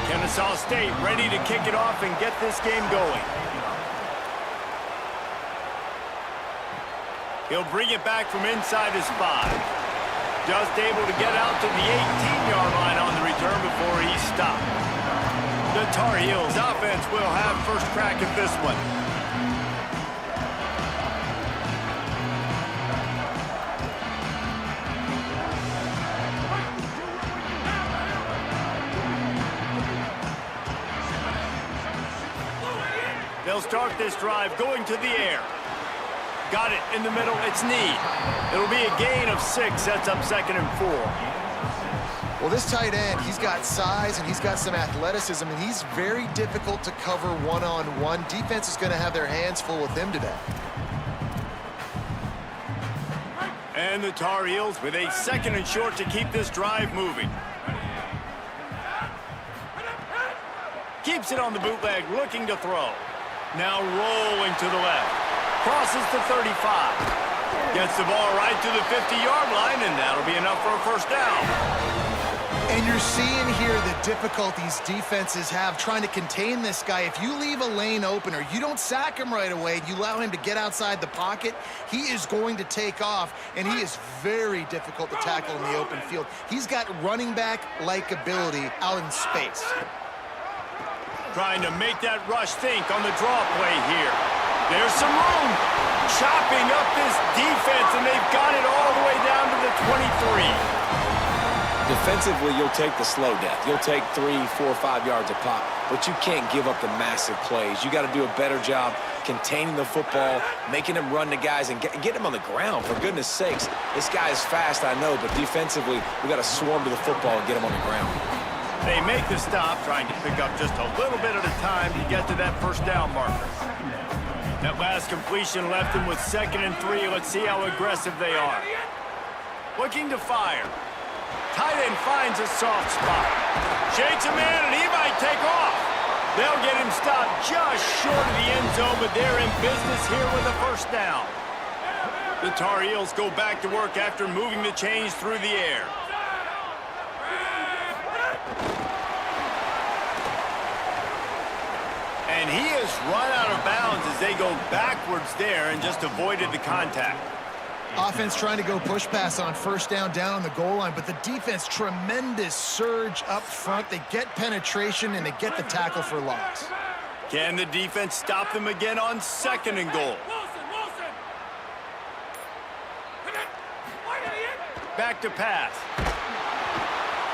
Ncaa State ready to kick it off and get this game going. He'll bring it back from inside his 5. Just able to get out to the 18-yard line on the return before he's stopped. The Tar Heels offense will have first crack at this one. They'll start this drive going to the air. Got it in the middle. It's Ncaa. It'll be a gain of 6. Sets up 2nd and 4. Well, this tight end, he's got size and he's got some athleticism, and he's very difficult to cover one-on-one. Defense is going to have their hands full with him today. And the Tar Heels with a 2nd and short to keep this drive moving. Keeps it on the bootleg, looking to throw. Now rolling to the left. Crosses the 35. Gets the ball right to the 50-yard line, and that'll be enough for a first down. And you're seeing here the difficulties defenses have trying to contain this guy. If you leave a lane open or you don't sack him right away, you allow him to get outside the pocket, he is going to take off, and he is very difficult to tackle in the open field. He's got running back-like ability out in space. Trying to make that rush think on the draw play here. There's some room. Chopping up this defense, and they've got it all the way down to the 23. Defensively, you'll take the slow death. You'll take 3, 4, 5 yards a pop, but you can't give up the massive plays. You got to do a better job containing the football, making them run the guys, and get them on the ground. For goodness sakes, this guy is fast, I know, but defensively, we got to swarm to the football and get him on the ground. They make the stop, trying to pick up just a little bit at a time to get to that first down marker. That last completion left them with 2nd and 3. Let's see how aggressive they are. Looking to fire. Tight end finds a soft spot. Shakes a man, and he might take off. They'll get him stopped just short of the end zone, but they're in business here with a first down. The Tar Heels go back to work after moving the chains through the air. And he is run out of bounds as they go backwards there and just avoided the contact. Offense trying to go push pass on first down on the goal line, but the defense, tremendous surge up front. They get penetration, and they get the tackle for loss. Can the defense stop them again on 2nd and goal? Back to pass.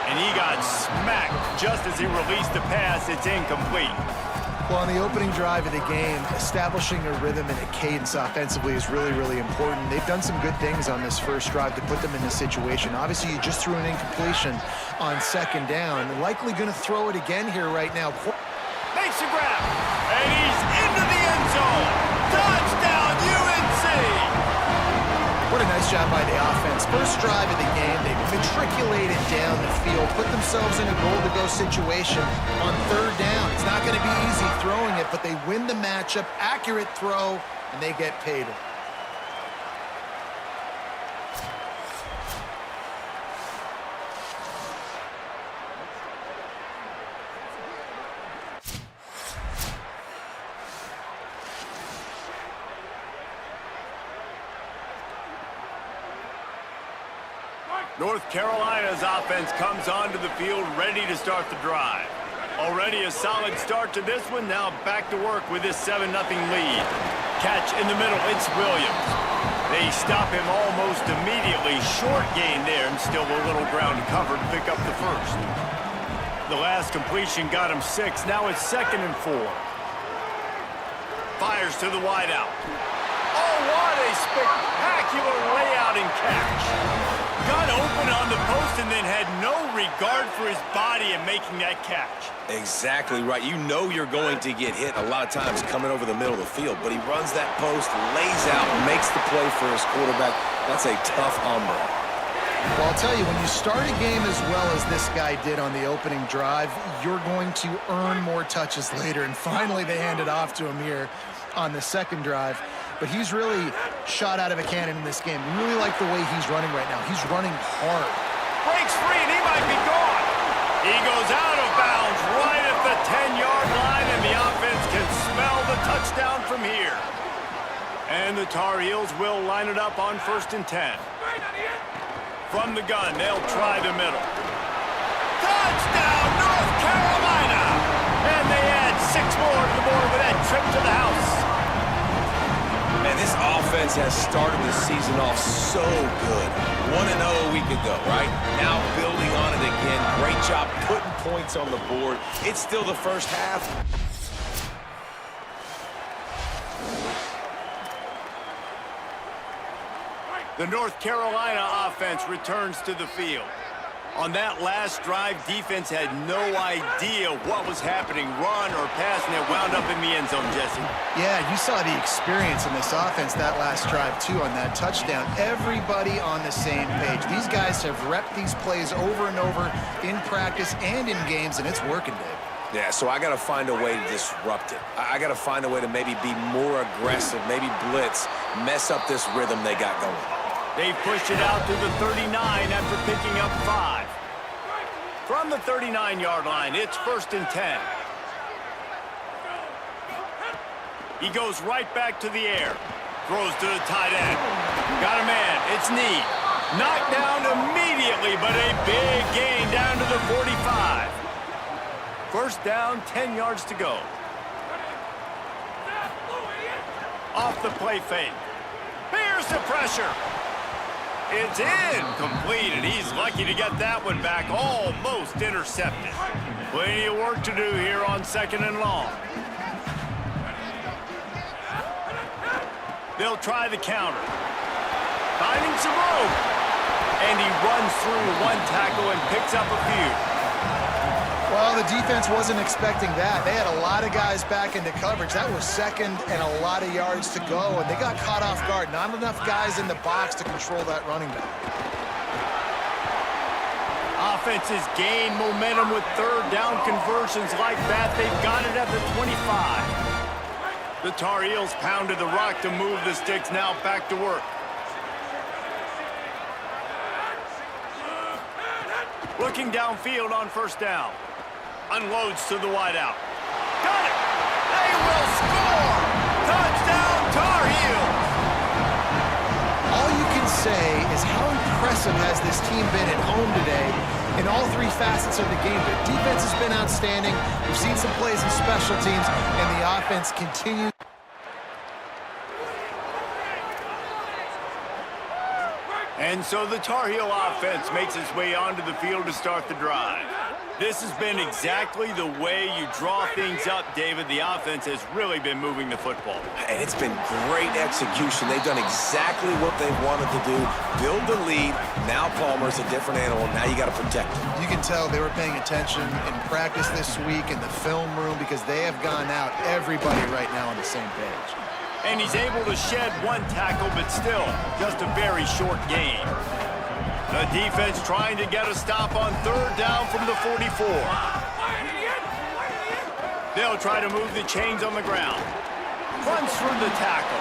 And he got smacked just as he released the pass. It's incomplete. Well, on the opening drive of the game, establishing a rhythm and a cadence offensively is really, really important. They've done some good things on this first drive to put them in this situation. Obviously, you just threw an incompletion on 2nd down. They're likely going to throw it again here right now. Makes a grab, and he's into the end zone. Touchdown, UNC! What a nice job by the offense. First drive of the game, they matriculated down the field, put themselves in a goal-to-go situation on 3rd down. It's not going to be easy throwing it, but they win the matchup, accurate throw, and they get paid. North Carolina's offense comes onto the field ready to start the drive. Already a solid start to this one. Now back to work with this 7-0 lead. Catch in the middle. It's Williams. They stop him almost immediately. Short gain there, and still a little ground to cover to pick up the first. The last completion got him 6. Now it's 2nd and 4. Fires to the wideout. Oh, what a spectacular layout and catch. Got open on the post and then had no regard for his body in making that catch. Exactly right. You know you're going to get hit a lot of times coming over the middle of the field, but he runs that post, lays out, makes the play for his quarterback. That's a tough hombre. Well, I'll tell you, when you start a game as well as this guy did on the opening drive, you're going to earn more touches later, and finally they hand it off to him here on the 2nd drive. But he's really shot out of a cannon in this game. Really like the way he's running right now. He's running hard. Breaks free, and he might be gone. He goes out of bounds right at touchdown from here. And the Tar Heels will line it up on 1st and 10. From the gun, they'll try the middle. Touchdown, North Carolina! And they add 6 more to the board with that trip to the house. Man, this offense has started the season off so good. 1-0 a week ago, right? Now building on it again. Great job putting points on the board. It's still the first half. The North Carolina offense returns to the field. On that last drive, defense had no idea what was happening, run or pass, and it wound up in the end zone, Jesse. Yeah, you saw the experience in this offense that last drive, too, on that touchdown. Everybody on the same page. These guys have repped these plays over and over in practice and in games, and it's working, Dave. Yeah, so I got to find a way to disrupt it. I got to find a way to maybe be more aggressive, maybe blitz, mess up this rhythm they got going. They pushed it out to the 39 after picking up 5. From the 39-yard line, it's 1st and 10. He goes right back to the air. Throws to the tight end. Got a man. It's Ncaa. Knocked down immediately, but a big gain down to the 45. 1st down, 10 yards to go. Off the play fake. Here's the pressure. It's incomplete, and he's lucky to get that one back. Almost intercepted. Plenty of work to do here on 2nd and long. They'll try the counter. Finding some room. And he runs through 1 tackle and picks up a few. Well, the defense wasn't expecting that. They had a lot of guys back into coverage. That was 2nd and a lot of yards to go, and they got caught off guard. Not enough guys in the box to control that running back. Offenses gain momentum with 3rd down conversions like that. They've got it at the 25. The Tar Heels pounded the rock to move the sticks. Now back to work. Looking downfield on 1st down. Unloads to the wideout. Got it! They will score! Touchdown, Tar Heels! All you can say is how impressive has this team been at home today in all 3 facets of the game. The defense has been outstanding. We've seen some plays in special teams, and the offense continues. And so the Tar Heel offense makes its way onto the field to start the drive. This has been exactly the way you draw things up, David. The offense has really been moving the football. And it's been great execution. They've done exactly what they wanted to do. Build the lead. Now Palmer's a different animal. Now you got to protect him. You can tell they were paying attention in practice this week in the film room because they have gone out, everybody right now on the same page. And he's able to shed 1 tackle, but still just a very short gain. The defense trying to get a stop on 3rd down from the 44. They'll try to move the chains on the ground. Runs through the tackle.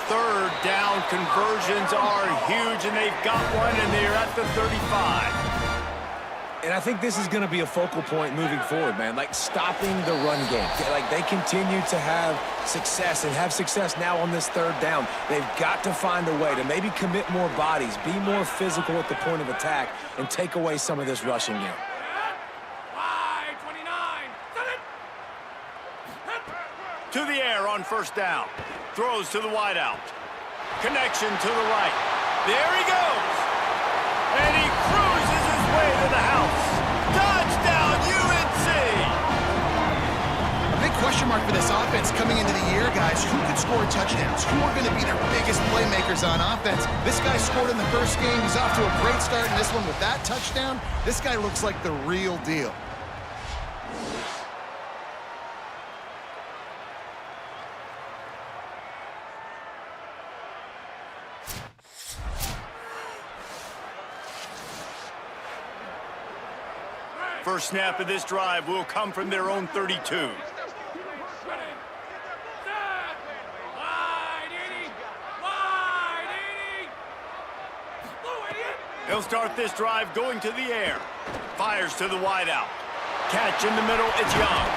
3rd down conversions are huge, and they've got one, and they're at the 35. And I think this is going to be a focal point moving forward, man. Like, stopping the run game. Like, they continue to have success and have success now on this 3rd down. They've got to find a way to maybe commit more bodies, be more physical at the point of attack, and take away some of this rushing game. To the air on 1st down. Throws to the wideout. Connection to the right. There he goes. And he cruises his way to the house. Touchdown, UNC! A big question mark for this offense coming into the year, guys. Who could score touchdowns? Who are going to be their biggest playmakers on offense? This guy scored in the 1st game. He's off to a great start in this one with that touchdown. This guy looks like the real deal. First snap of this drive will come from their own 32. He'll start this drive going to the air. Fires to the wideout. Catch in the middle, it's Young.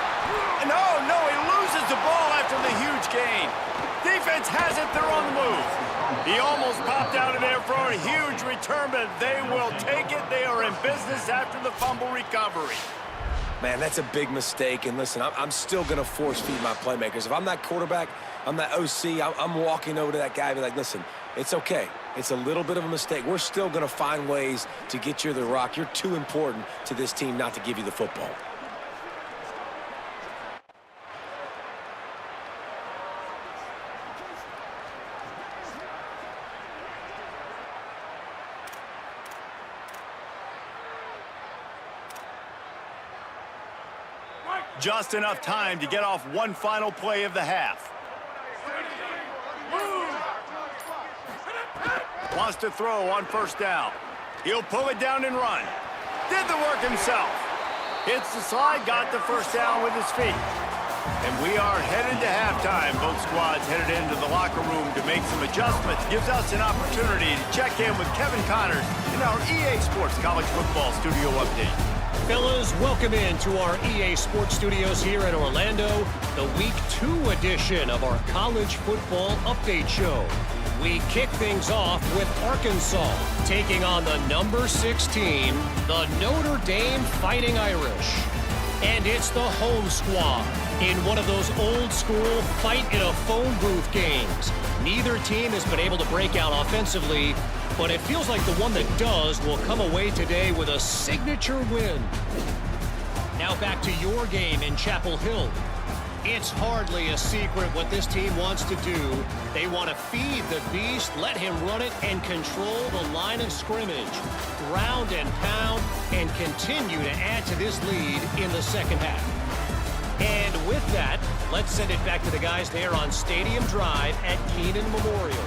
No, he loses the the ball after the huge gain. Defense has it. They're on the move. He almost popped out of there for a huge return, but they will take it. They are in business after the fumble recovery. Man, that's a big mistake. And listen, I'm still going to force feed my playmakers. If I'm that quarterback, I'm that OC, I'm walking over to that guy and be like, listen, it's okay. It's a little bit of a mistake. We're still going to find ways to get you the rock. You're too important to this team not to give you the football. Just enough time to get off one final play of the half. Wants to throw on first down. He'll pull it down and run. Did the work himself. Hits the slide, got the first down with his feet. And we are headed to halftime. Both squads headed into the locker room to make some adjustments. Gives us an opportunity to check in with Kevin Connors in our EA Sports College Football Studio Update. Fellas, welcome into our EA Sports Studios here in Orlando, the Week 2 edition of our College Football Update Show. We kick things off with Arkansas taking on the number 16, the Notre Dame Fighting Irish. And it's the home squad in one of those old-school fight-in-a-phone-booth games. Neither team has been able to break out offensively, but it feels like the one that does will come away today with a signature win. Now back to your game in Chapel Hill. It's hardly a secret what this team wants to do. They want to feed the beast, let him run it, and control the line of scrimmage. Ground and pound, and continue to add to this lead in the second half. And with that, let's send it back to the guys there on Stadium Drive at Keenan Memorial.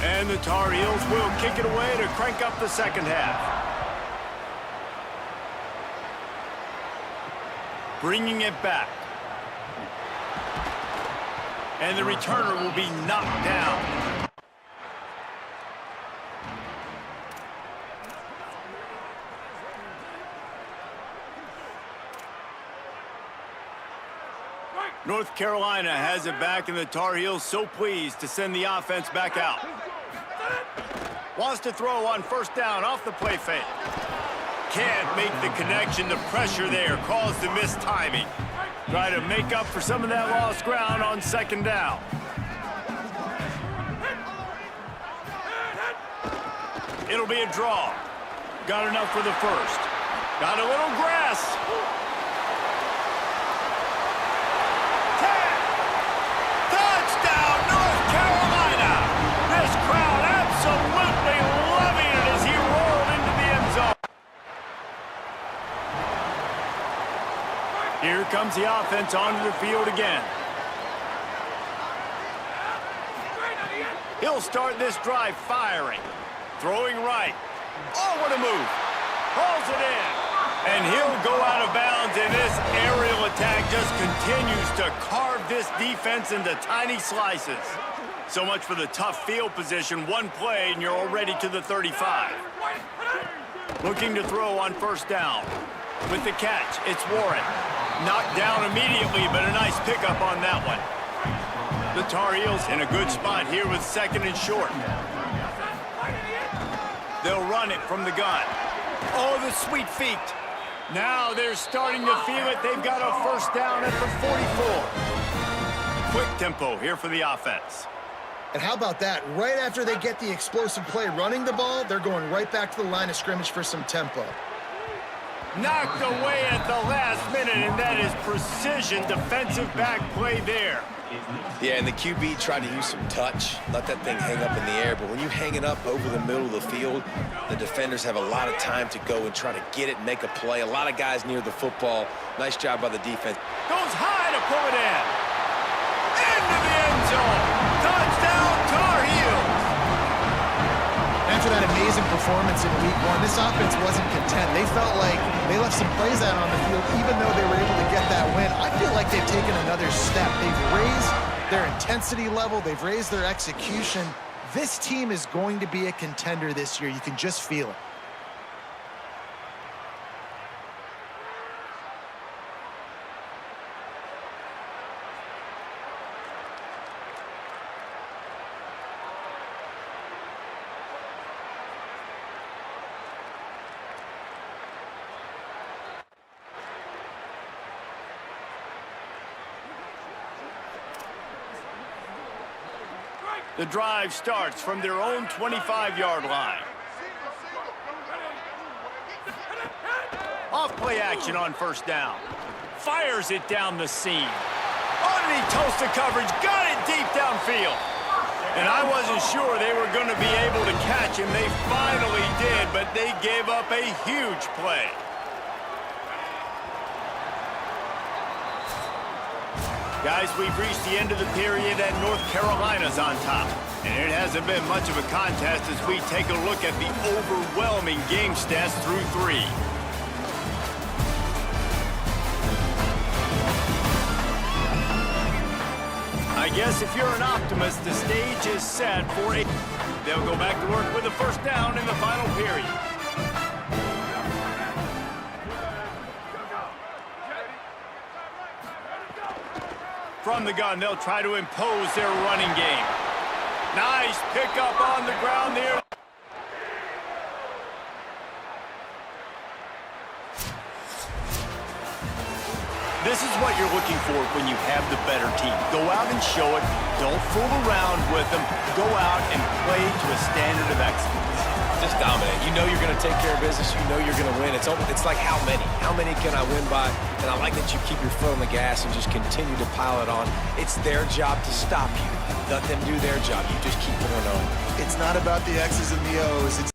And the Tar Heels will kick it away to crank up the second half. Bringing it back. And the returner will be knocked down. North Carolina has it back, and the Tar Heels so pleased to send the offense back out. Wants to throw on first down off the play fake. Can't make the connection. The pressure there caused the missed timing. Try to make up for some of that lost ground on second down. It'll be a draw. Got enough for the first. Got a little grass. Touchdown, North Carolina! This crowd absolutely loving it as he rolled into the end zone. Here comes the offense onto the field again. He'll start this drive firing. Throwing right. Oh, what a move. Hauls it in. And he'll go out of bounds, and this aerial attack just continues to carve this defense into tiny slices. So much for the tough field position. One play, and you're already to the 35. Looking to throw on first down. With the catch, it's Warren. Knocked down immediately, but a nice pickup on that one. The Tar Heels in a good spot here with second and short. They'll run it from the gun. Oh, the sweet feet. Now they're starting to feel it. They've got a first down at the 44. Quick tempo here for the offense. And how about that? Right after they get the explosive play running the ball, they're going right back to the line of scrimmage for some tempo. Knocked away at the last minute, and that is precision defensive back play there. Yeah, and the QB tried to use some touch, let that thing hang up in the air. But when you hang it up over the middle of the field, the defenders have a lot of time to go and try to get it and make a play. A lot of guys near the football. Nice job by the defense. Goes high to pull it in. Into the end zone. Touchdown, Tar Heels. After that amazing performance in Week 1, this offense wasn't content. They felt like they left some plays out on the field, even though they were able to get that win. I feel like they've taken another step. They've raised their intensity level. They've raised their execution. This team is going to be a contender this year. You can just feel it. The drive starts from their own 25-yard line. Off play action on first down. Fires it down the seam. Underneath toast of coverage, got it deep downfield. And I wasn't sure they were going to be able to catch him. They finally did, but they gave up a huge play. Guys, we've reached the end of the period and North Carolina's on top. And it hasn't been much of a contest as we take a look at the overwhelming game stats through 3. I guess if you're an optimist, the stage is set for a... They'll go back to work with a first down in the final period. From the gun, they'll try to impose their running game. Nice pickup on the ground there. This is what you're looking for when you have the better team. Go out and show it. Don't fool around with them. Go out and play to a standard of excellence. Just dominate. You know you're going to take care of business. You know you're going to win. It's like how many? How many can I win by? And I like that you keep your foot on the gas and just continue to pile it on. It's their job to stop you. Let them do their job. You just keep going on. It's not about the X's and the O's. It's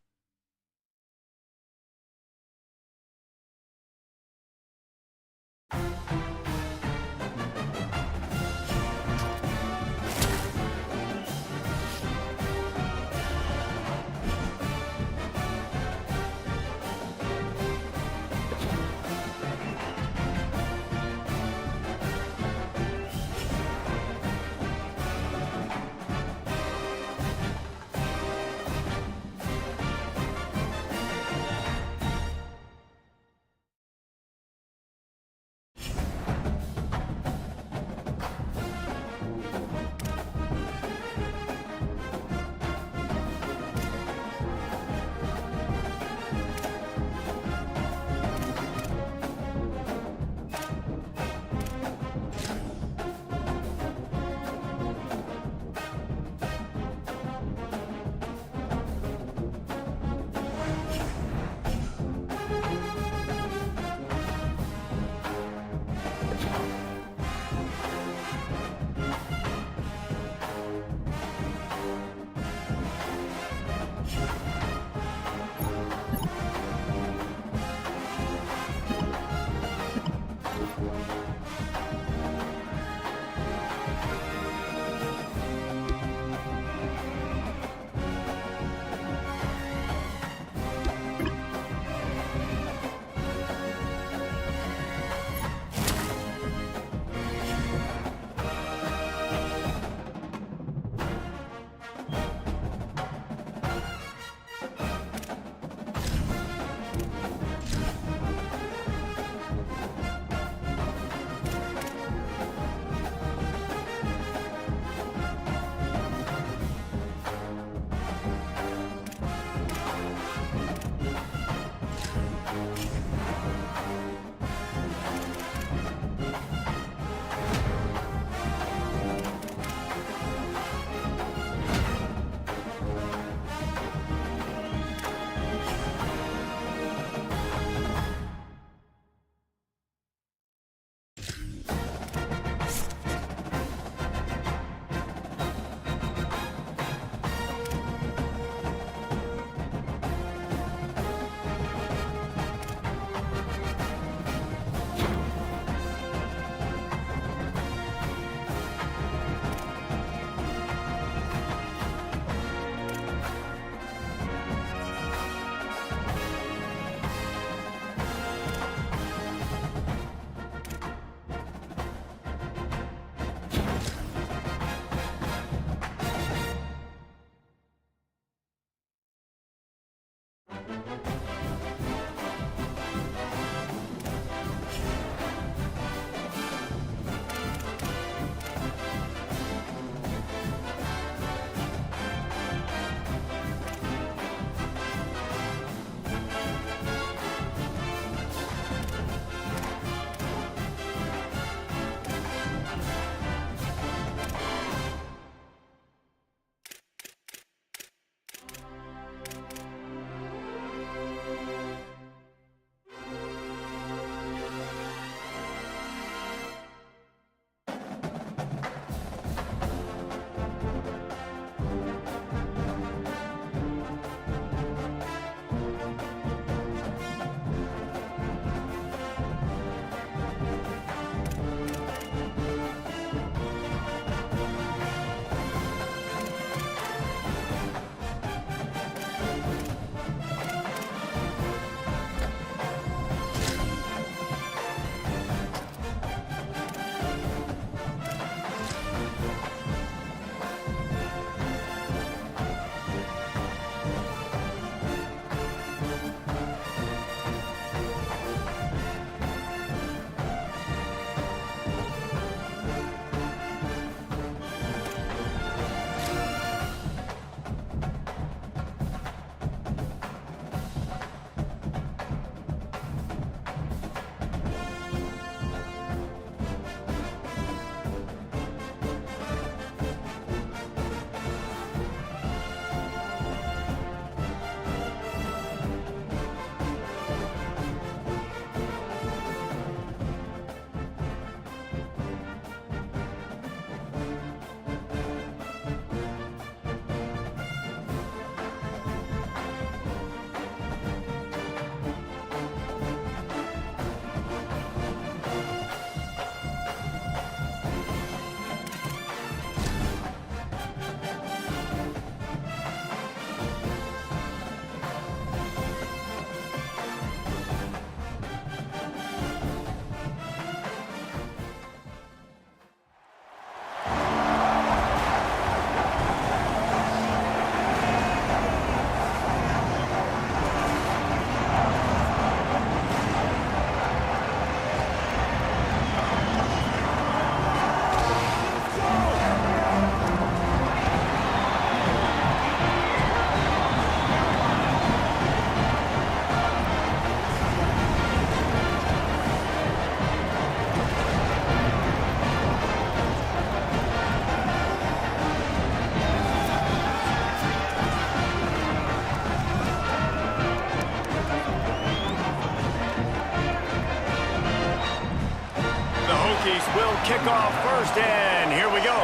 will kick off first, and here we go.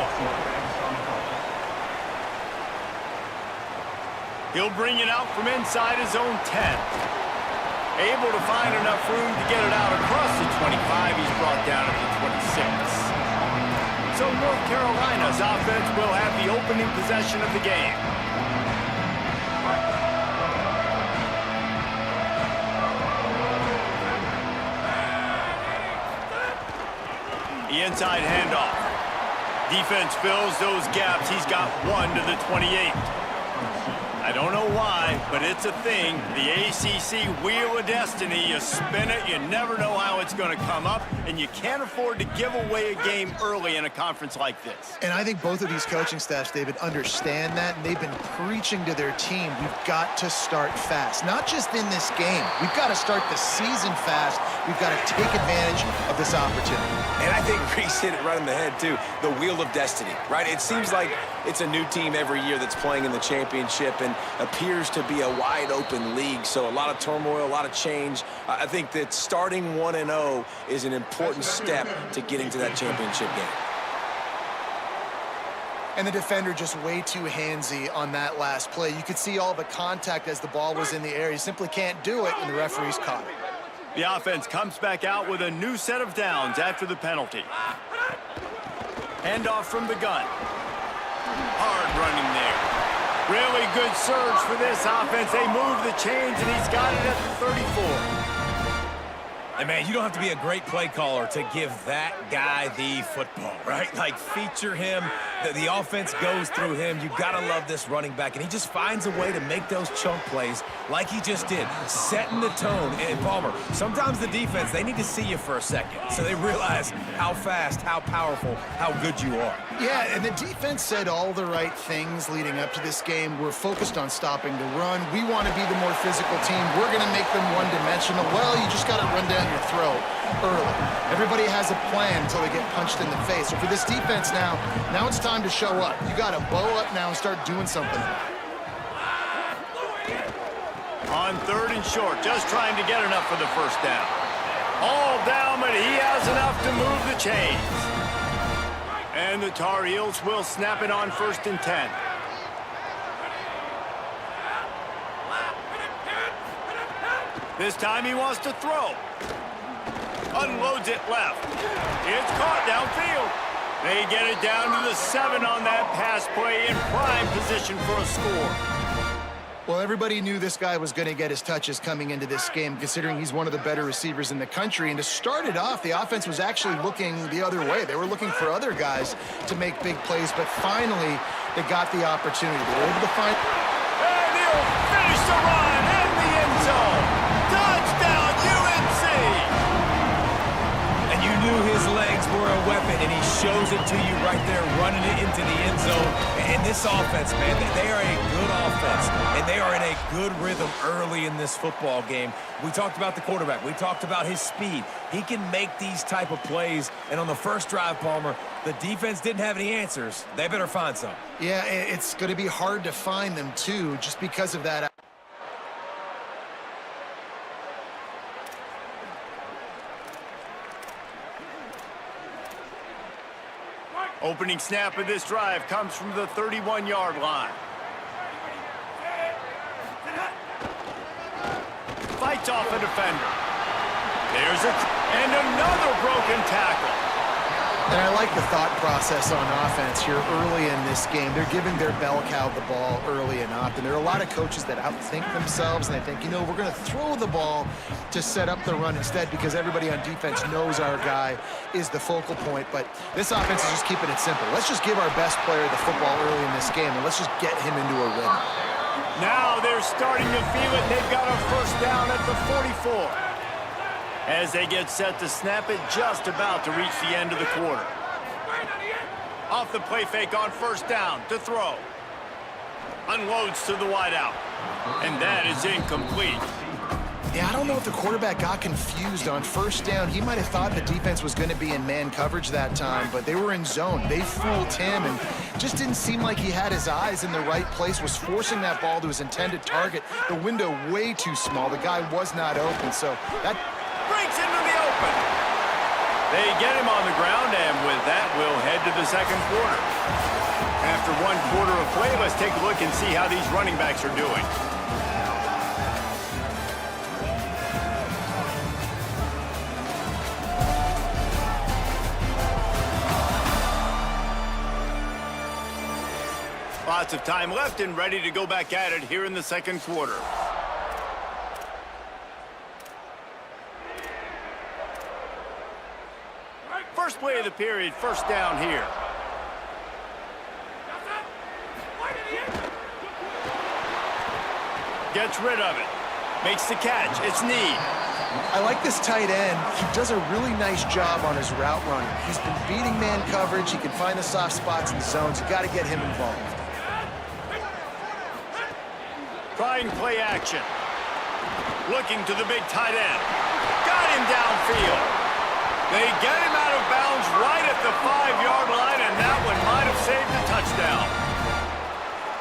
He'll bring it out from inside his own 10. Able to find enough room to get it out across the 25. He's brought down at the 26. So North Carolina's offense will have the opening possession of the game. The inside handoff. Defense fills those gaps. He's got one to the 28. I don't know why, but it's a thing. The ACC Wheel of Destiny, you spin it, you never know how it's going to come up, and you can't afford to give away a game early in a conference like this. And I think both of these coaching staffs, David, understand that, and they've been preaching to their team, we've got to start fast. Not just in this game. We've got to start the season fast. We've got to take advantage of this opportunity. And I think Reese hit it right in the head, too. The Wheel of Destiny, right? It seems like it's a new team every year that's playing in the championship and appears to be a wide-open league. So a lot of turmoil, a lot of change. I think that starting 1-0 is an important step to getting to that championship game. And the defender just way too handsy on that last play. You could see all the contact as the ball was in the air. You simply can't do it, and the referee's caught it. The offense comes back out with a new set of downs after the penalty. Handoff from the gun. Hard running there. Really good surge for this offense. They move the chains, and he's got it at the 34. And, man, you don't have to be a great play caller to give that guy the football, right? Like, feature him The offense goes through him. You got to love this running back, and he just finds a way to make those chunk plays like he just did, setting the tone. And Palmer, sometimes the defense, they need to see you for a second so they realize how fast, how powerful, how good you are. Yeah, and the defense said all the right things leading up to this game. We're focused on stopping the run. We want to be the more physical team. We're going to make them one-dimensional. Well, you just got to run down your throat early. Everybody has a plan until they get punched in the face. So for this defense now it's time to show up. You got to bow up now and start doing something. On 3rd and short, just trying to get enough for the first down. All down, but he has enough to move the chains. And the Tar Heels will snap it on 1st and 10. This time he wants to throw. Unloads it left. It's caught downfield. They get it down to the 7 on that pass play in prime position for a score. Well, everybody knew this guy was going to get his touches coming into this game, considering he's one of the better receivers in the country. And to start it off, the offense was actually looking the other way. They were looking for other guys to make big plays, but finally they got the opportunity. They were able to find... And he'll finish the run in the end zone. Touchdown, UNC! And you knew his legs were a weapon, and he shows it to you right there, running it into the end zone. And this offense, man, they are a good offense, and they are in a good rhythm early in this football game. We talked about the quarterback. We talked about his speed. He can make these type of plays, and on the first drive, Palmer, the defense didn't have any answers. They better find some. Yeah, it's going to be hard to find them, too, just because of that. Opening snap of this drive comes from the 31-yard line. Fights off a defender. And another broken tackle. And I like the thought process on offense here early in this game. They're giving their bell cow the ball early and often. There are a lot of coaches that outthink themselves, and they think, we're going to throw the ball to set up the run instead because everybody on defense knows our guy is the focal point. But this offense is just keeping it simple. Let's just give our best player the football early in this game, and let's just get him into a rhythm. Now they're starting to feel it. They've got a first down at the 44. As they get set to snap it, just about to reach the end of the quarter. Off the play fake on first down to throw. Unloads to the wideout. And that is incomplete. Yeah, I don't know if the quarterback got confused on first down. He might have thought the defense was going to be in man coverage that time, but they were in zone. They fooled him and just didn't seem like he had his eyes in the right place, was forcing that ball to his intended target. The window way too small. The guy was not open, so that... breaks into the open. They get him on the ground, and with that, we'll head to the second quarter. After 1 quarter of play, let's take a look and see how these running backs are doing. Lots of time left and ready to go back at it here in the second quarter. First play of the period, first down here. Gets rid of it. Makes the catch. It's Need. I like this tight end. He does a really nice job on his route running. He's been beating man coverage. He can find the soft spots in the zones. You got to get him involved. Trying play action. Looking to the big tight end. Got him downfield. They get him out of bounds right at the 5-yard line, and that one might have saved the touchdown.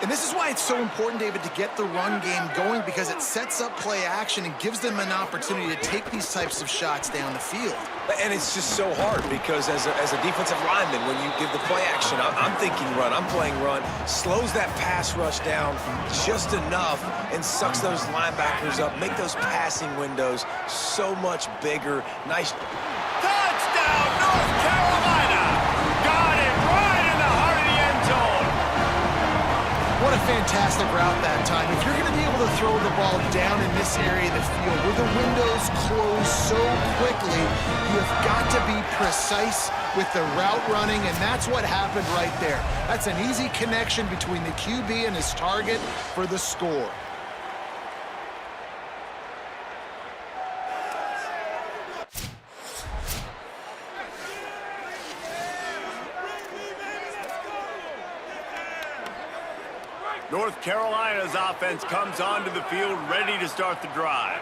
And this is why it's so important, David, to get the run game going, because it sets up play action and gives them an opportunity to take these types of shots down the field. And it's just so hard because as a defensive lineman, when you give the play action, I'm thinking run, I'm playing run, slows that pass rush down just enough and sucks those linebackers up, make those passing windows so much bigger. Nice. Touchdown, North Carolina! Got it right in the heart of the end zone. What a fantastic route that time. If you're going to be able to throw the the ball down in this area of the field where the windows close so quickly. You have got to be precise with the route running, and that's what happened right there. That's an easy connection between the QB and his target for the score. North Carolina's offense comes onto the field ready to start the drive.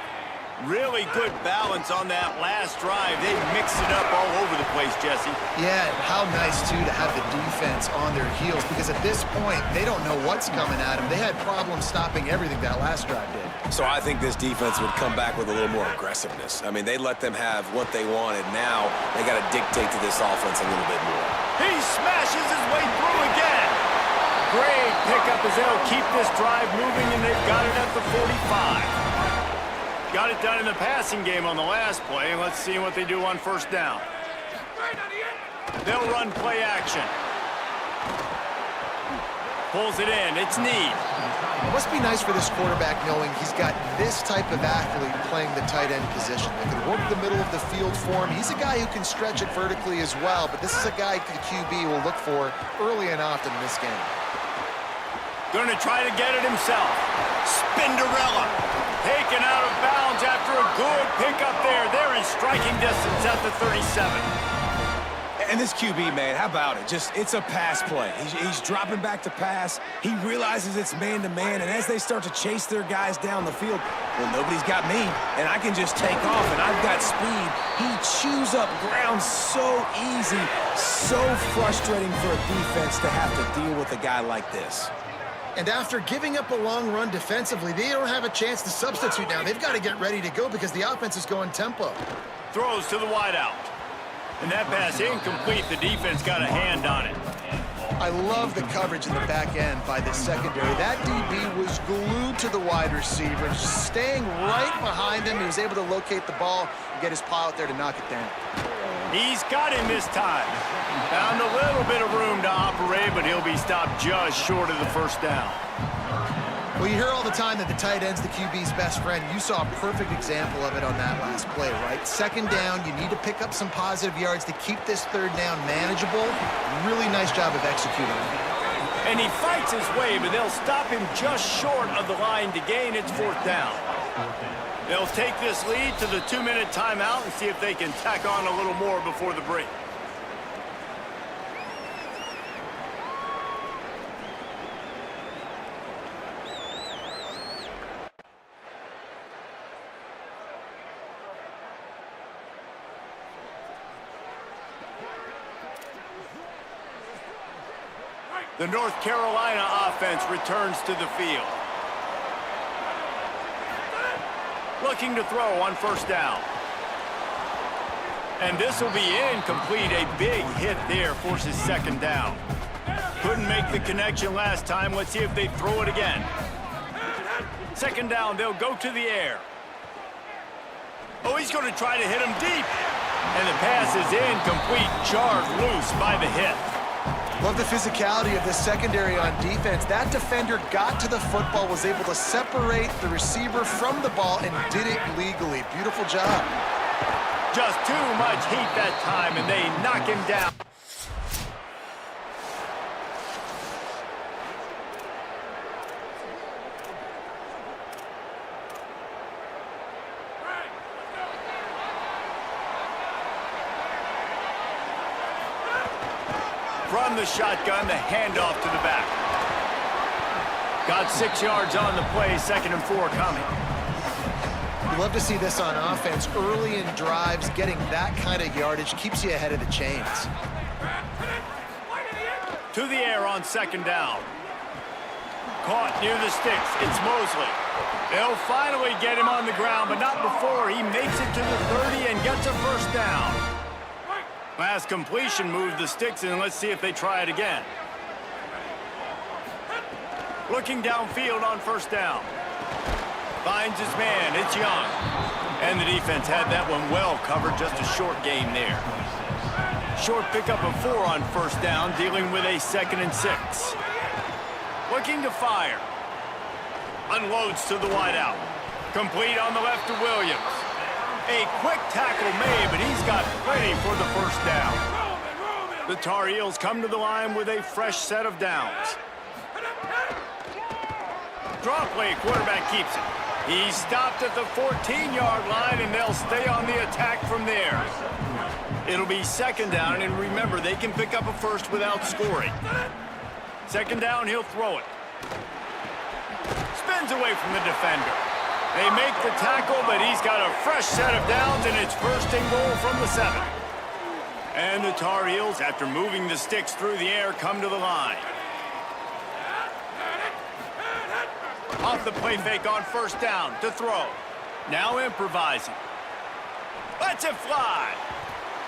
Really good balance on that last drive. They mixed it up all over the place, Jesse. Yeah, how nice, too, to have the defense on their heels, because at this point, they don't know what's coming at them. They had problems stopping everything that last drive did. So I think this defense would come back with a little more aggressiveness. I mean, they let them have what they wanted. Now they got to dictate to this offense a little bit more. He smashes his way through again. Great pickup as they'll keep this drive moving, and they've got it at the 45. Got it done in the passing game on the last play, and let's see what they do on first down. They'll run play action. Pulls it in. It's Ncaa. It must be nice for this quarterback knowing he's got this type of athlete playing the tight end position. They can work the middle of the field for him. He's a guy who can stretch it vertically as well, but this is a guy the QB will look for early and often in this game. Going to try to get it himself. Spinderella. Taken out of bounds after a good pickup there. They're in striking distance at the 37. And this QB, man, how about it? It's a pass play. He's dropping back to pass. He realizes it's man-to-man, and as they start to chase their guys down the field, well, nobody's got me, and I can just take off, and I've got speed. He chews up ground so easy, so frustrating for a defense to have to deal with a guy like this. And after giving up a long run defensively, they don't have a chance to substitute now. They've got to get ready to go because the offense is going tempo. Throws to the wideout. And that pass incomplete. The defense got a hand on it. I love the coverage in the back end by the secondary. That DB was glued to the wide receiver, just staying right behind him. He was able to locate the ball and get his paw out there to knock it down. He's got him this time. Found a little bit of room to operate, but he'll be stopped just short of the first down. Well, you hear all the time that the tight end's the QB's best friend. You saw a perfect example of it on that last play, right? Second down, you need to pick up some positive yards to keep this third down manageable. Really nice job of executing it. And he fights his way, but they'll stop him just short of the line to gain its fourth down. They'll take this lead to the 2-minute timeout and see if they can tack on a little more before the break. The North Carolina offense returns to the field. Looking to throw on first down. And this will be incomplete. A big hit there forces second down. Couldn't make the connection last time. Let's see if they throw it again. Second down, they'll go to the air. Oh, he's going to try to hit him deep. And the pass is incomplete, jarred loose by the hit. Love the physicality of the secondary on defense. That defender got to the football, was able to separate the receiver from the ball, and did it legally. Beautiful job. Just too much heat that time, and they knock him down. From the shotgun, the handoff to the back. Got 6 yards on the play, 2nd and 4 coming. You love to see this on offense. Early in drives, getting that kind of yardage keeps you ahead of the chains. To the air on second down. Caught near the sticks. It's Mosley. They'll finally get him on the ground, but not before he makes it to the 30 and gets a first down. Last completion moved the sticks, and let's see if they try it again. Looking downfield on first down. Finds his man. It's Young. And the defense had that one well covered. Just a short game there. Short pickup of 4 on first down, dealing with a 2nd and 6. Looking to fire. Unloads to the wideout. Complete on the left to Williams. A quick tackle made, but he's got plenty for the first down. The Tar Heels come to the line with a fresh set of downs. Draw play, quarterback keeps it. He stopped at the 14-yard line, and they'll stay on the attack from there. It'll be second down, and remember, they can pick up a first without scoring. Second down, he'll throw it. Spins away from the defender. They make the tackle, but he's got a fresh set of downs, and it's first and goal from the 7. And the Tar Heels, after moving the sticks through the air, come to the line. Off the play fake on first down to throw. Now improvising. Lets it fly.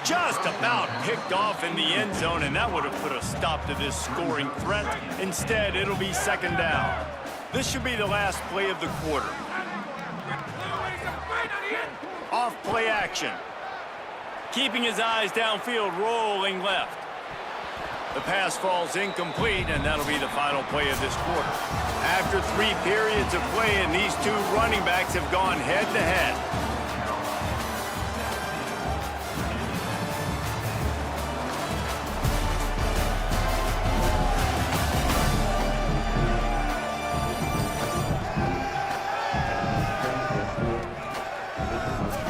Just about picked off in the end zone, and that would have put a stop to this scoring threat. Instead, it'll be second down. This should be the last play of the quarter. Off play action. Keeping his eyes downfield, rolling left. The pass falls incomplete, and that'll be the final play of this quarter. After 3 periods of play, and these two running backs have gone head-to-head.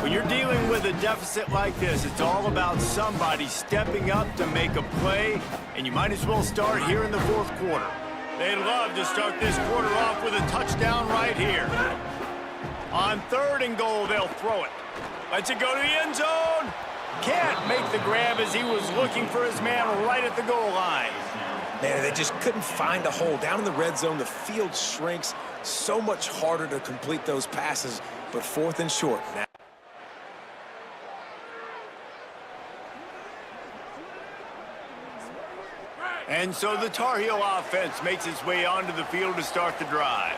When you're dealing with a deficit like this, it's all about somebody stepping up to make a play, and you might as well start here in the fourth quarter. They'd love to start this quarter off with a touchdown right here. On third and goal, they'll throw it. Lets it go to the end zone. Can't make the grab as he was looking for his man right at the goal line. Man, they just couldn't find a hole. Down in the red zone, the field shrinks. So much harder to complete those passes, but fourth and short now. And so the Tar Heel offense makes its way onto the field to start the drive.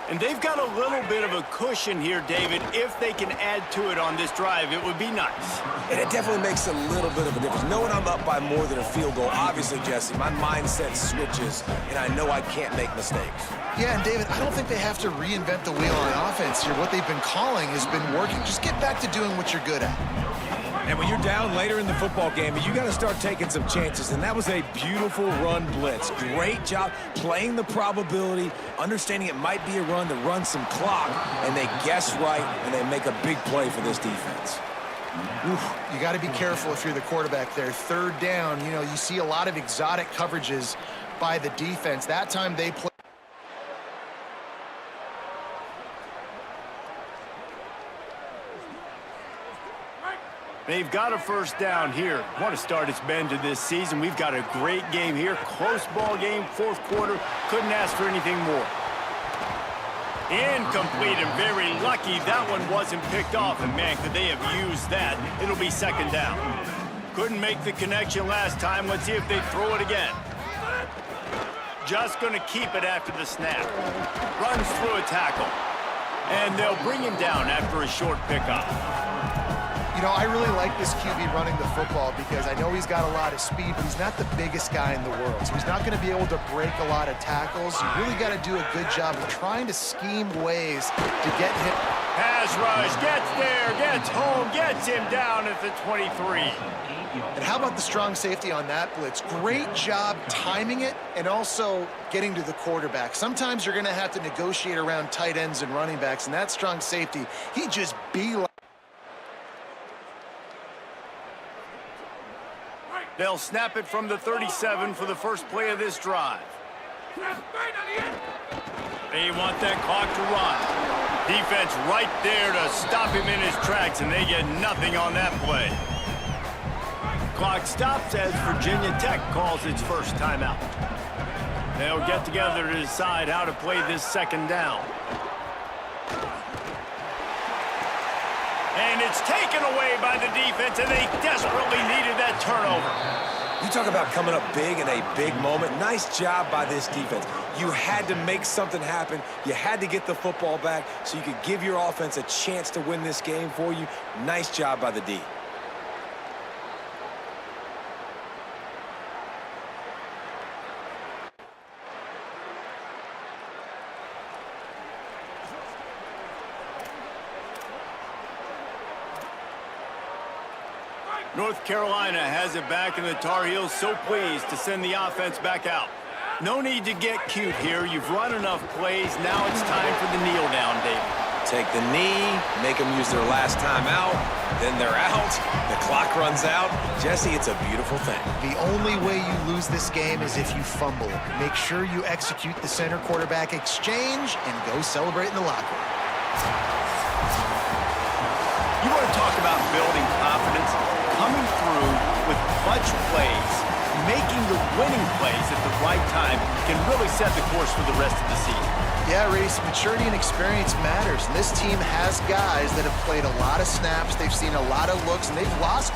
And they've got a little bit of a cushion here, David. If they can add to it on this drive, it would be nice. And it definitely makes a little bit of a difference. Knowing I'm up by more than a field goal, obviously, Jesse, my mindset switches, and I know I can't make mistakes. Yeah, and David, I don't think they have to reinvent the wheel on offense here. What they've been calling has been working. Just get back to doing what you're good at. And when you're down later in the football game, you got to start taking some chances, and that was a beautiful run blitz. Great job playing the probability, understanding it might be a run to run some clock, and they guess right, and they make a big play for this defense. Oof, you got to be careful if you're the quarterback there. Third down, you know, you see a lot of exotic coverages by the defense. That time they play. They've got a first down here. What a start it's been to this season. We've got a great game here. Close ball game, fourth quarter. Couldn't ask for anything more. Incomplete, and very lucky that one wasn't picked off. And man, could they have used that. It'll be second down. Couldn't make the connection last time. Let's see if they throw it again. Just going to keep it after the snap. Runs through a tackle. And they'll bring him down after a short pickup. You know, I really like this QB running the football because I know he's got a lot of speed, but he's not the biggest guy in the world. So he's not going to be able to break a lot of tackles. You really got to do a good job of trying to scheme ways to get him. Pass rush, gets there, gets home, gets him down at the 23. And how about the strong safety on that blitz? Great job timing it and also getting to the quarterback. Sometimes you're going to have to negotiate around tight ends and running backs, and that strong safety, he just beelined. They'll snap it from the 37 for the first play of this drive. They want that clock to run. Defense right there to stop him in his tracks, and they get nothing on that play. Clock stops as Virginia Tech calls its first timeout. They'll get together to decide how to play this second down. And it's taken away by the defense, and they desperately needed that turnover. You talk about coming up big in a big moment. Nice job by this defense. You had to make something happen. You had to get the football back so you could give your offense a chance to win this game for you. Nice job by the D. North Carolina has it back, and the Tar Heels so pleased to send the offense back out. No need to get cute here. You've run enough plays. Now it's time for the kneel down, David. Take the knee, make them use their last time out, then they're out. The clock runs out. Jesse, it's a beautiful thing. The only way you lose this game is if you fumble. Make sure you execute the center quarterback exchange and go celebrate in the locker room. You want to talk about building confidence? Coming through with clutch plays, making the winning plays at the right time can really set the course for the rest of the season. Yeah, Reese, maturity and experience matters. And this team has guys that have played a lot of snaps. They've seen a lot of looks, and they've lost.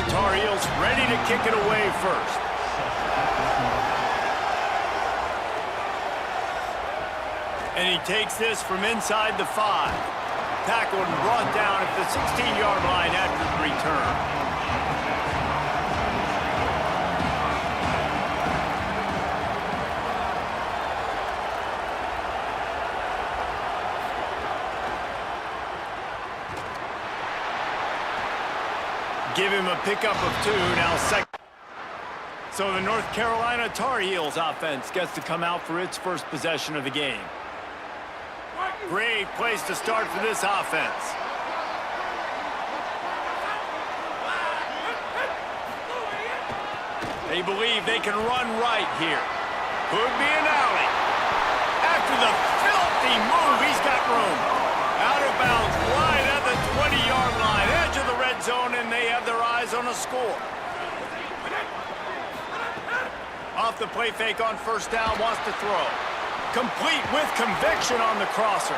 The Tar Heels ready to kick it away first. And he takes this from inside the 5. Tackled and brought down at the 16-yard line after the return. Give him a pickup of 2, now second. So the North Carolina Tar Heels offense gets to come out for its first possession of the game. Great place to start for this offense. They believe they can run right here. Could be an alley. After the filthy move, he's got room. Out of bounds, wide at the 20-yard line, edge of the red zone, and they have their eyes on a score. Off the play fake on first down, wants to throw. Complete with conviction on the crosser.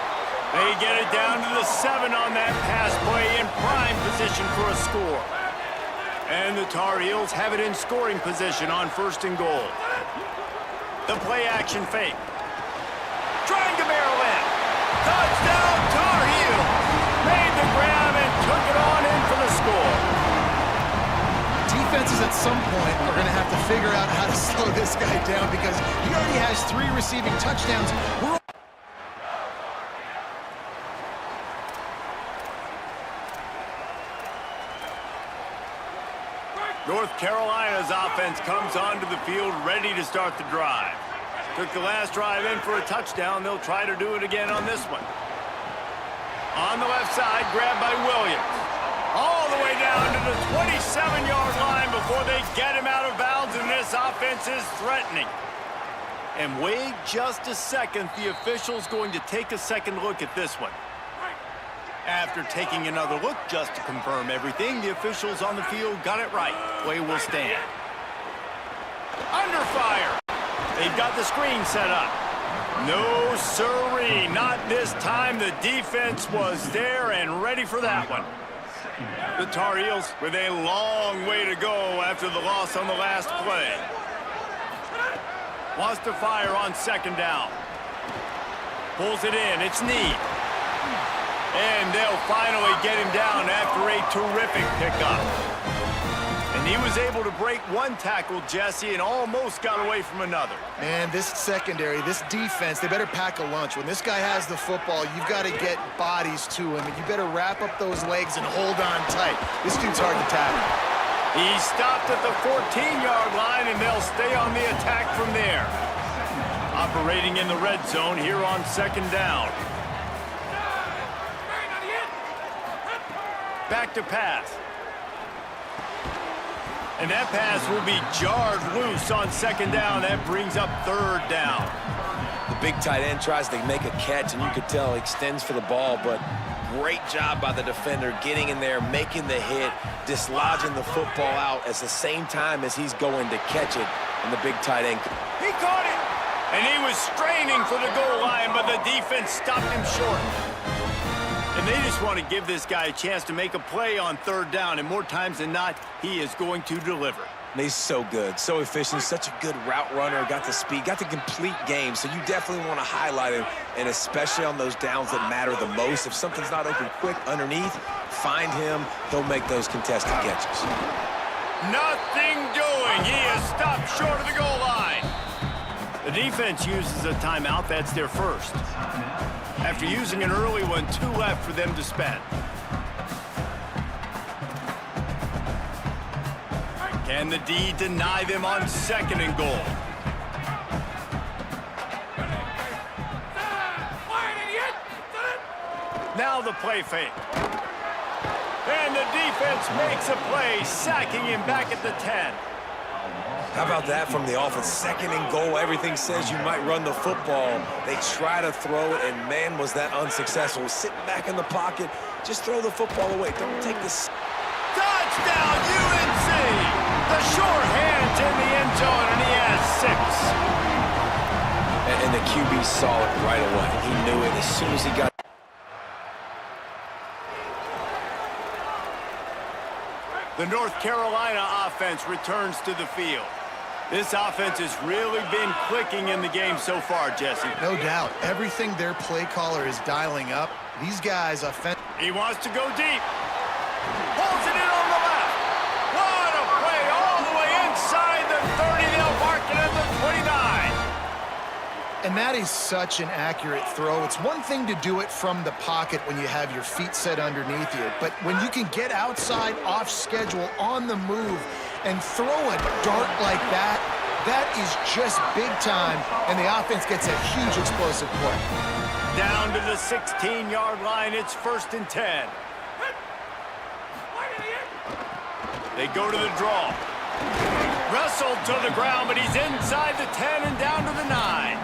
They get it down to the 7 on that pass play in prime position for a score. And the Tar Heels have it in scoring position on first and goal. The play action fake. Trying to barrel in. Touchdown Tar Heels. Made the grab and took it on in for the score. Defenses at some point are going to have to figure out how to slow this guy down because he already has 3 receiving touchdowns. North Carolina's offense comes onto the field ready to start the drive. Took the last drive in for a touchdown. They'll try to do it again on this one. On the left side, grabbed by Williams. All the way down to the 27-yard line before they get him out of bounds, and this offense is threatening. And wait just a second, the official's going to take a second look at this one. After taking another look just to confirm everything, the officials on the field got it right. Play will stand. Under fire. They've got the screen set up. No sirree, not this time. The defense was there and ready for that one. The Tar Heels with a long way to go after the loss on the last play. Wants to fire on second down. Pulls it in, it's Ncaa. And they'll finally get him down after a terrific pickup. And he was able to break one tackle, Jesse, and almost got away from another. Man, this secondary, this defense, they better pack a lunch. When this guy has the football, you've got to get bodies to him, and you better wrap up those legs and hold on tight. This dude's hard to tackle. He stopped at the 14-yard line, and they'll stay on the attack from there. Operating in the red zone here on second down. Back to pass. And that pass will be jarred loose on second down. That brings up third down. The big tight end tries to make a catch, and you could tell he extends for the ball, but great job by the defender getting in there, making the hit, dislodging the football out at the same time as he's going to catch it, and the big tight end. He caught it! And he was straining for the goal line, but the defense stopped him short. And they just want to give this guy a chance to make a play on third down, and more times than not, he is going to deliver. He's so good, so efficient, such a good route runner, got the speed, got the complete game, so you definitely want to highlight him, and especially on those downs that matter the most. If something's not open quick underneath, find him, he'll make those contested catches. Nothing doing. He is stopped short of the goal line. The defense uses a timeout. That's their first. After using an early one, 2 left for them to spend. Can the D deny them on second and goal? Now the play fake. And the defense makes a play, sacking him back at the 10. How about that from the offense? Second and goal. Everything says you might run the football. They try to throw it, and man, was that unsuccessful. Sitting back in the pocket, just throw the football away. Don't take this. Touchdown, UNC! The short hand's in the end zone, and he has 6. And the QB saw it right away. He knew it as soon as he got. The North Carolina offense returns to the field. This offense has really been clicking in the game so far, Jesse. No doubt. Everything their play caller is dialing up, these guys He wants to go deep. Pulls it in on the left. What a play all the way inside the 30. They'll mark it at the 29. And that is such an accurate throw. It's one thing to do it from the pocket when you have your feet set underneath you, but when you can get outside, off schedule, on the move, and throw a dart like that, that is just big time, and the offense gets a huge explosive play. Down to the 16-yard line, it's 1st and 10. They go to the draw. Wrestled to the ground, but he's inside the 10 and down to the 9.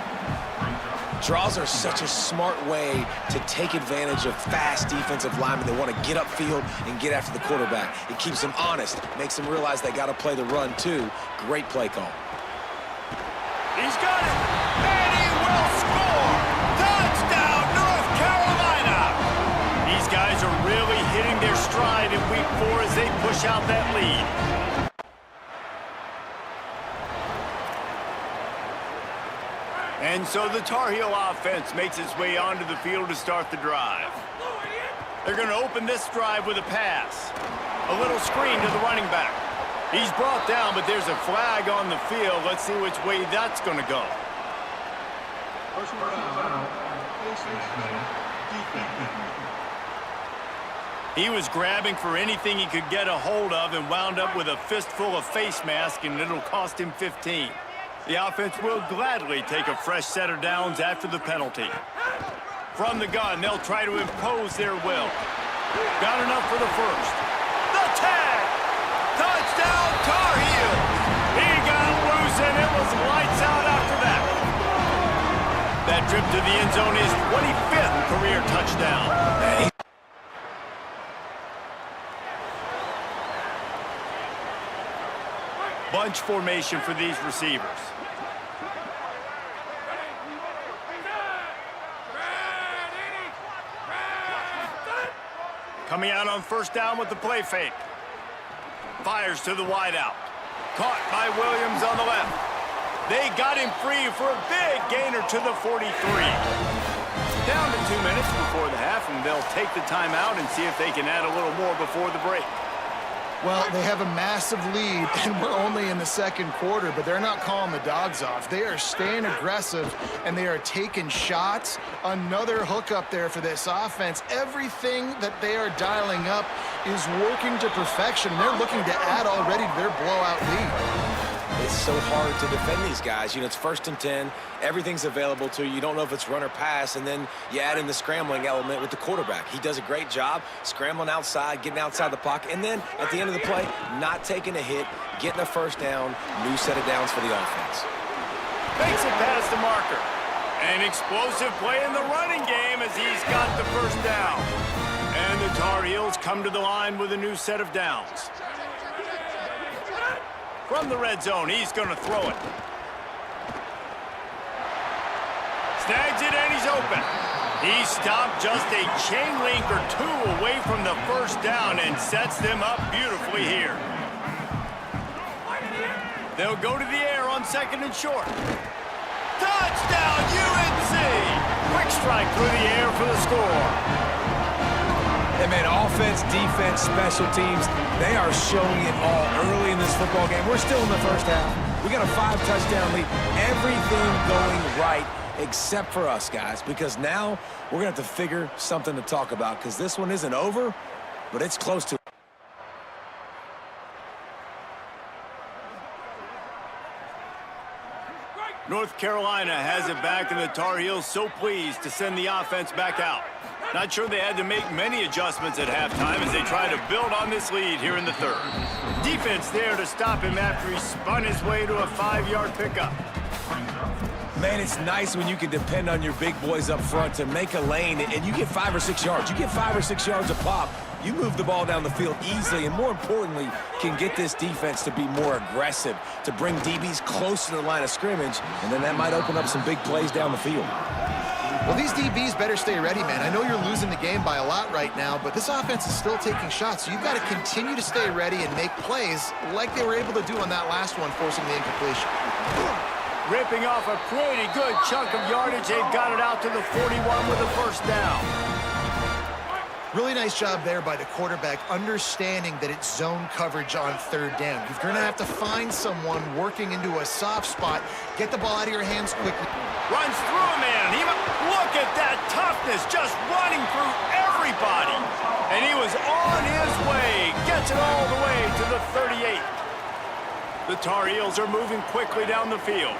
Draws are such a smart way to take advantage of fast defensive linemen that want to get upfield and get after the quarterback. It keeps them honest, makes them realize they got to play the run too. Great play call. He's got it, and he will score! Touchdown, North Carolina! These guys are really hitting their stride in week 4 as they push out that lead. And so the Tar Heel offense makes its way onto the field to start the drive. They're going to open this drive with a pass. A little screen to the running back. He's brought down, but there's a flag on the field. Let's see which way that's going to go. He was grabbing for anything he could get a hold of and wound up with a fistful of face mask, and it'll cost him 15. The offense will gladly take a fresh set of downs after the penalty. From the gun, they'll try to impose their will. Got enough for the first. The tag! Touchdown, Tar Heels! He got loose, and it was lights out after that. That trip to the end zone is 25th career touchdown. Bunch formation for these receivers. Coming out on 1st down with the play fake. Fires to the wideout. Caught by Williams on the left. They got him free for a big gainer to the 43. Down to 2 minutes before the half, and they'll take the timeout and see if they can add a little more before the break. Well, they have a massive lead, and we're only in the 2nd quarter, but they're not calling the dogs off. They are staying aggressive, and they are taking shots. Another hookup there for this offense. Everything that they are dialing up is working to perfection. They're looking to add already to their blowout lead. It's so hard to defend these guys. You know, it's 1st and 10. Everything's available to you. You don't know if it's run or pass, and then you add in the scrambling element with the quarterback. He does a great job scrambling outside, getting outside the pocket, and then at the end of the play, not taking a hit, getting a 1st down, new set of downs for the offense. Makes it past the marker. An explosive play in the running game as he's got the 1st down. And the Tar Heels come to the line with a new set of downs. From the red zone, he's going to throw it. Snags it, and he's open. He stopped just a chain link or 2 away from the 1st down and sets them up beautifully here. They'll go to the air on 2nd and short. Touchdown, UNC! Quick strike through the air for the score. Hey, man, offense, defense, special teams, they are showing it all early in this football game. We're still in the 1st half. We got a 5-touchdown lead. Everything going right except for us, guys, because now we're going to have to figure something to talk about because this one isn't over, but it's close to it. North Carolina has it back, and the Tar Heels so pleased to send the offense back out. Not sure they had to make many adjustments at halftime as they try to build on this lead here in the 3rd. Defense there to stop him after he spun his way to a 5-yard pickup. Man, it's nice when you can depend on your big boys up front to make a lane, and you get 5 or 6 yards. You get 5 or 6 yards a pop. You move the ball down the field easily, and more importantly, can get this defense to be more aggressive, to bring DBs close to the line of scrimmage, and then that might open up some big plays down the field. Well, these DBs better stay ready, man. I know you're losing the game by a lot right now, but this offense is still taking shots, so you've got to continue to stay ready and make plays like they were able to do on that last one, forcing the incompletion. Ripping off a pretty good chunk of yardage. They've got it out to the 41 with a first down. Really nice job there by the quarterback, understanding that it's zone coverage on third down. You're going to have to find someone working into a soft spot, get the ball out of your hands quickly. Runs through a man. Look at that toughness, just running through everybody. And he was on his way. Gets it all the way to the 38. The Tar Heels are moving quickly down the field.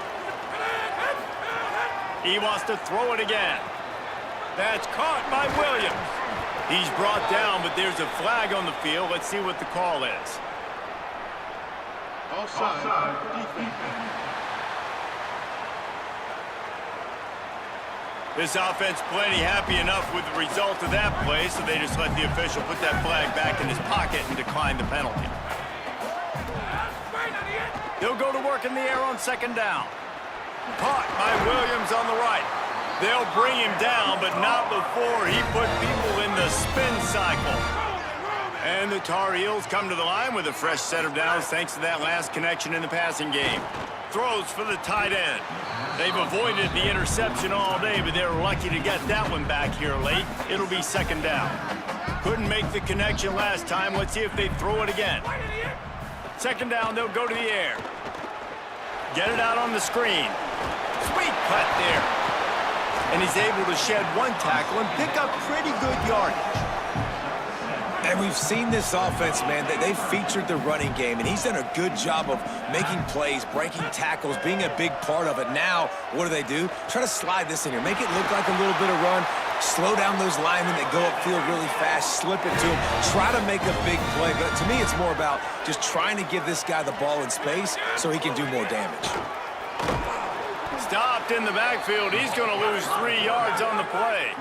He wants to throw it again. That's caught by Williams. He's brought down, but there's a flag on the field. Let's see what the call is. Offside. Defense. This offense plenty happy enough with the result of that play, so they just let the official put that flag back in his pocket and decline the penalty. They'll go to work in the air on second down. Caught by Williams on the right. They'll bring him down, but not before he put people in the spin cycle. And the Tar Heels come to the line with a fresh set of downs thanks to that last connection in the passing game. Throws for the tight end. They've avoided the interception all day, but they're lucky to get that one back here late. It'll be second down. Couldn't make the connection last time. Let's see if they throw it again. Second down, they'll go to the air. Get it out on the screen. Sweet cut there. And he's able to shed one tackle and pick up pretty good yardage. And we've seen this offense, man, that they've featured the running game, and he's done a good job of making plays, breaking tackles, being a big part of it. Now, what do? Try to slide this in here. Make it look like a little bit of run. Slow down those linemen that go upfield really fast. Slip it to him. Try to make a big play. But to me, it's more about just trying to give this guy the ball in space so he can do more damage. Stopped in the backfield. He's going to lose 3 yards on the play.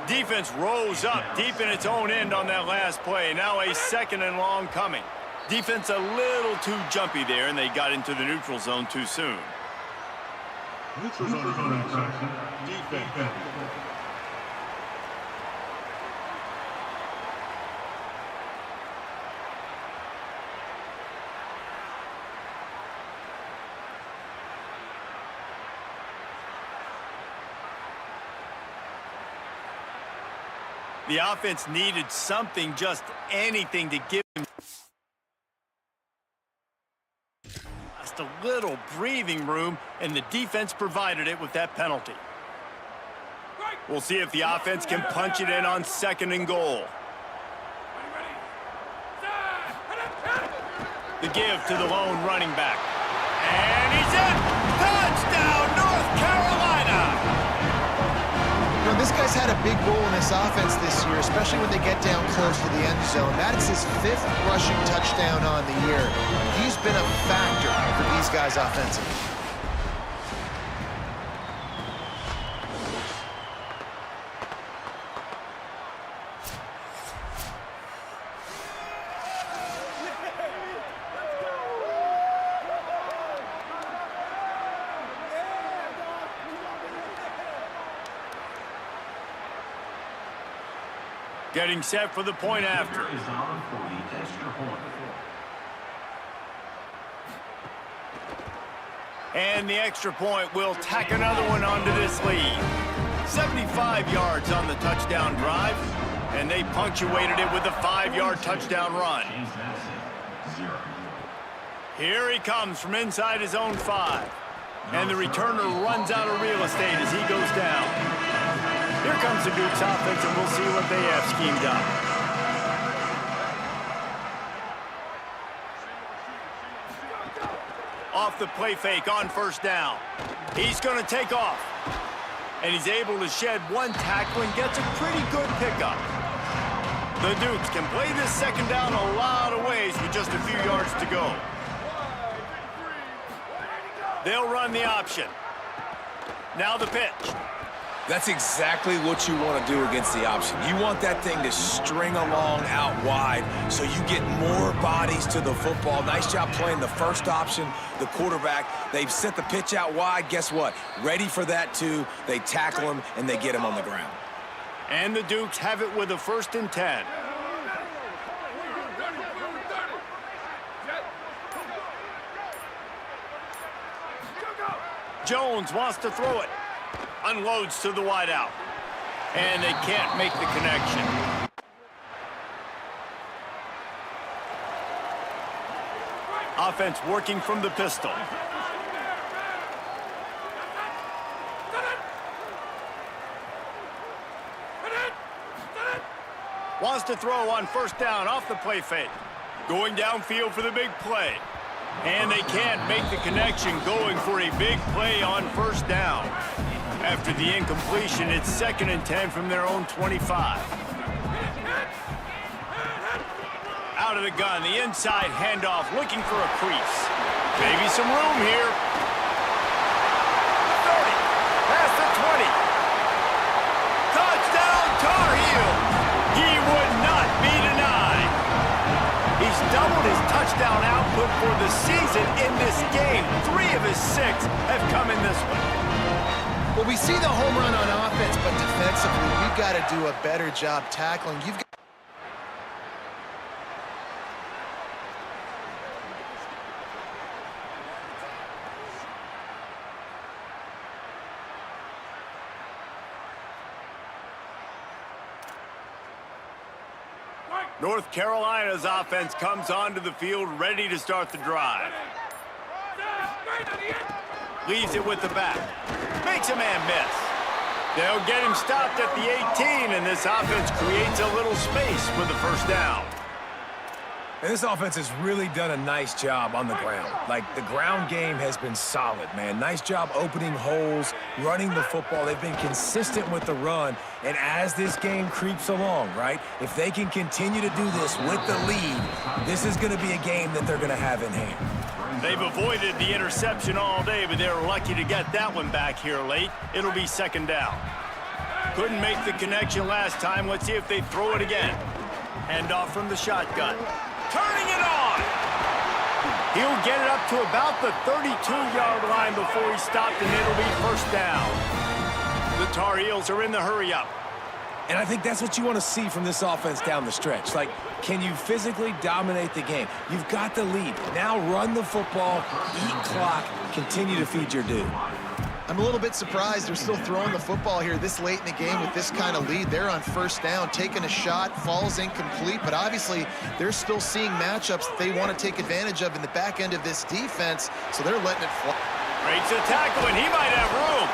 Defense rose up deep in its own end on that last play. Now a second and long coming. Defense a little too jumpy there, and they got into the neutral zone too soon. Neutral zone infraction. Defense. The offense needed something, just anything to give him just a little breathing room, and the defense provided it with that penalty. We'll see if the offense can punch it in on second and goal. The give to the lone running back. And he's in! Touchdown, North Carolina! This guy's had a big role in this offense this year, especially when they get down close to the end zone. That's his 5th rushing touchdown on the year. He's been a factor for these guys offensively. Getting set for the point after. And the extra point will tack another one onto this lead. 75 yards on the touchdown drive, and they punctuated it with a 5-yard touchdown run. Here he comes from inside his own 5. And the returner runs out of real estate as he goes down. Here comes the Dukes offense, and we'll see what they have schemed up. Off the play fake on first down. He's going to take off. And he's able to shed one tackle and gets a pretty good pickup. The Dukes can play this second down a lot of ways with just a few yards to go. They'll run the option. Now the pitch. That's exactly what you want to do against the option. You want that thing to string along out wide so you get more bodies to the football. Nice job playing the first option, the quarterback. They've set the pitch out wide. Guess what? Ready for that, too. They tackle him, and they get him on the ground. And the Dukes have it with a 1st and 10. Jones wants to throw it. Unloads to the wideout. And they can't make the connection. Offense working from the pistol. Wants to throw on 1st down off the play fake. Going downfield for the big play. And they can't make the connection, going for a big play on 1st down. After the incompletion, it's 2nd and 10 from their own 25. Out of the gun, the inside handoff, looking for a crease. Maybe some room here. 30, past the 20. Touchdown, Tar Heels! He would not be denied. He's doubled his touchdown output for the season in this game. 3 of his 6 have come in this one. Well, we see the home run on offense, but defensively, we've got to do a better job tackling. You've got North Carolina's offense comes onto the field ready to start the drive. Leaves it with the back. Makes a man miss. They'll get him stopped at the 18, and this offense creates a little space for the 1st down. And this offense has really done a nice job on the ground. Like, the ground game has been solid, man. Nice job opening holes, running the football. They've been consistent with the run. And as this game creeps along, right, if they can continue to do this with the lead, this is going to be a game that they're going to have in hand. They've avoided the interception all day, but they were lucky to get that one back here late. It'll be 2nd down. Couldn't make the connection last time. Let's see if they throw it again. Handoff from the shotgun. Turning it on. He'll get it up to about the 32-yard line before he stopped, and it'll be 1st down. The Tar Heels are in the hurry-up. And I think that's what you want to see from this offense down the stretch. Like, can you physically dominate the game? You've got the lead. Now run the football, eat clock, continue to feed your dude. I'm a little bit surprised they're still throwing the football here this late in the game with this kind of lead. They're on 1st down, taking a shot, falls incomplete, but obviously they're still seeing matchups that they want to take advantage of in the back end of this defense, so they're letting it fly. Breaks a tackle, and he might have room.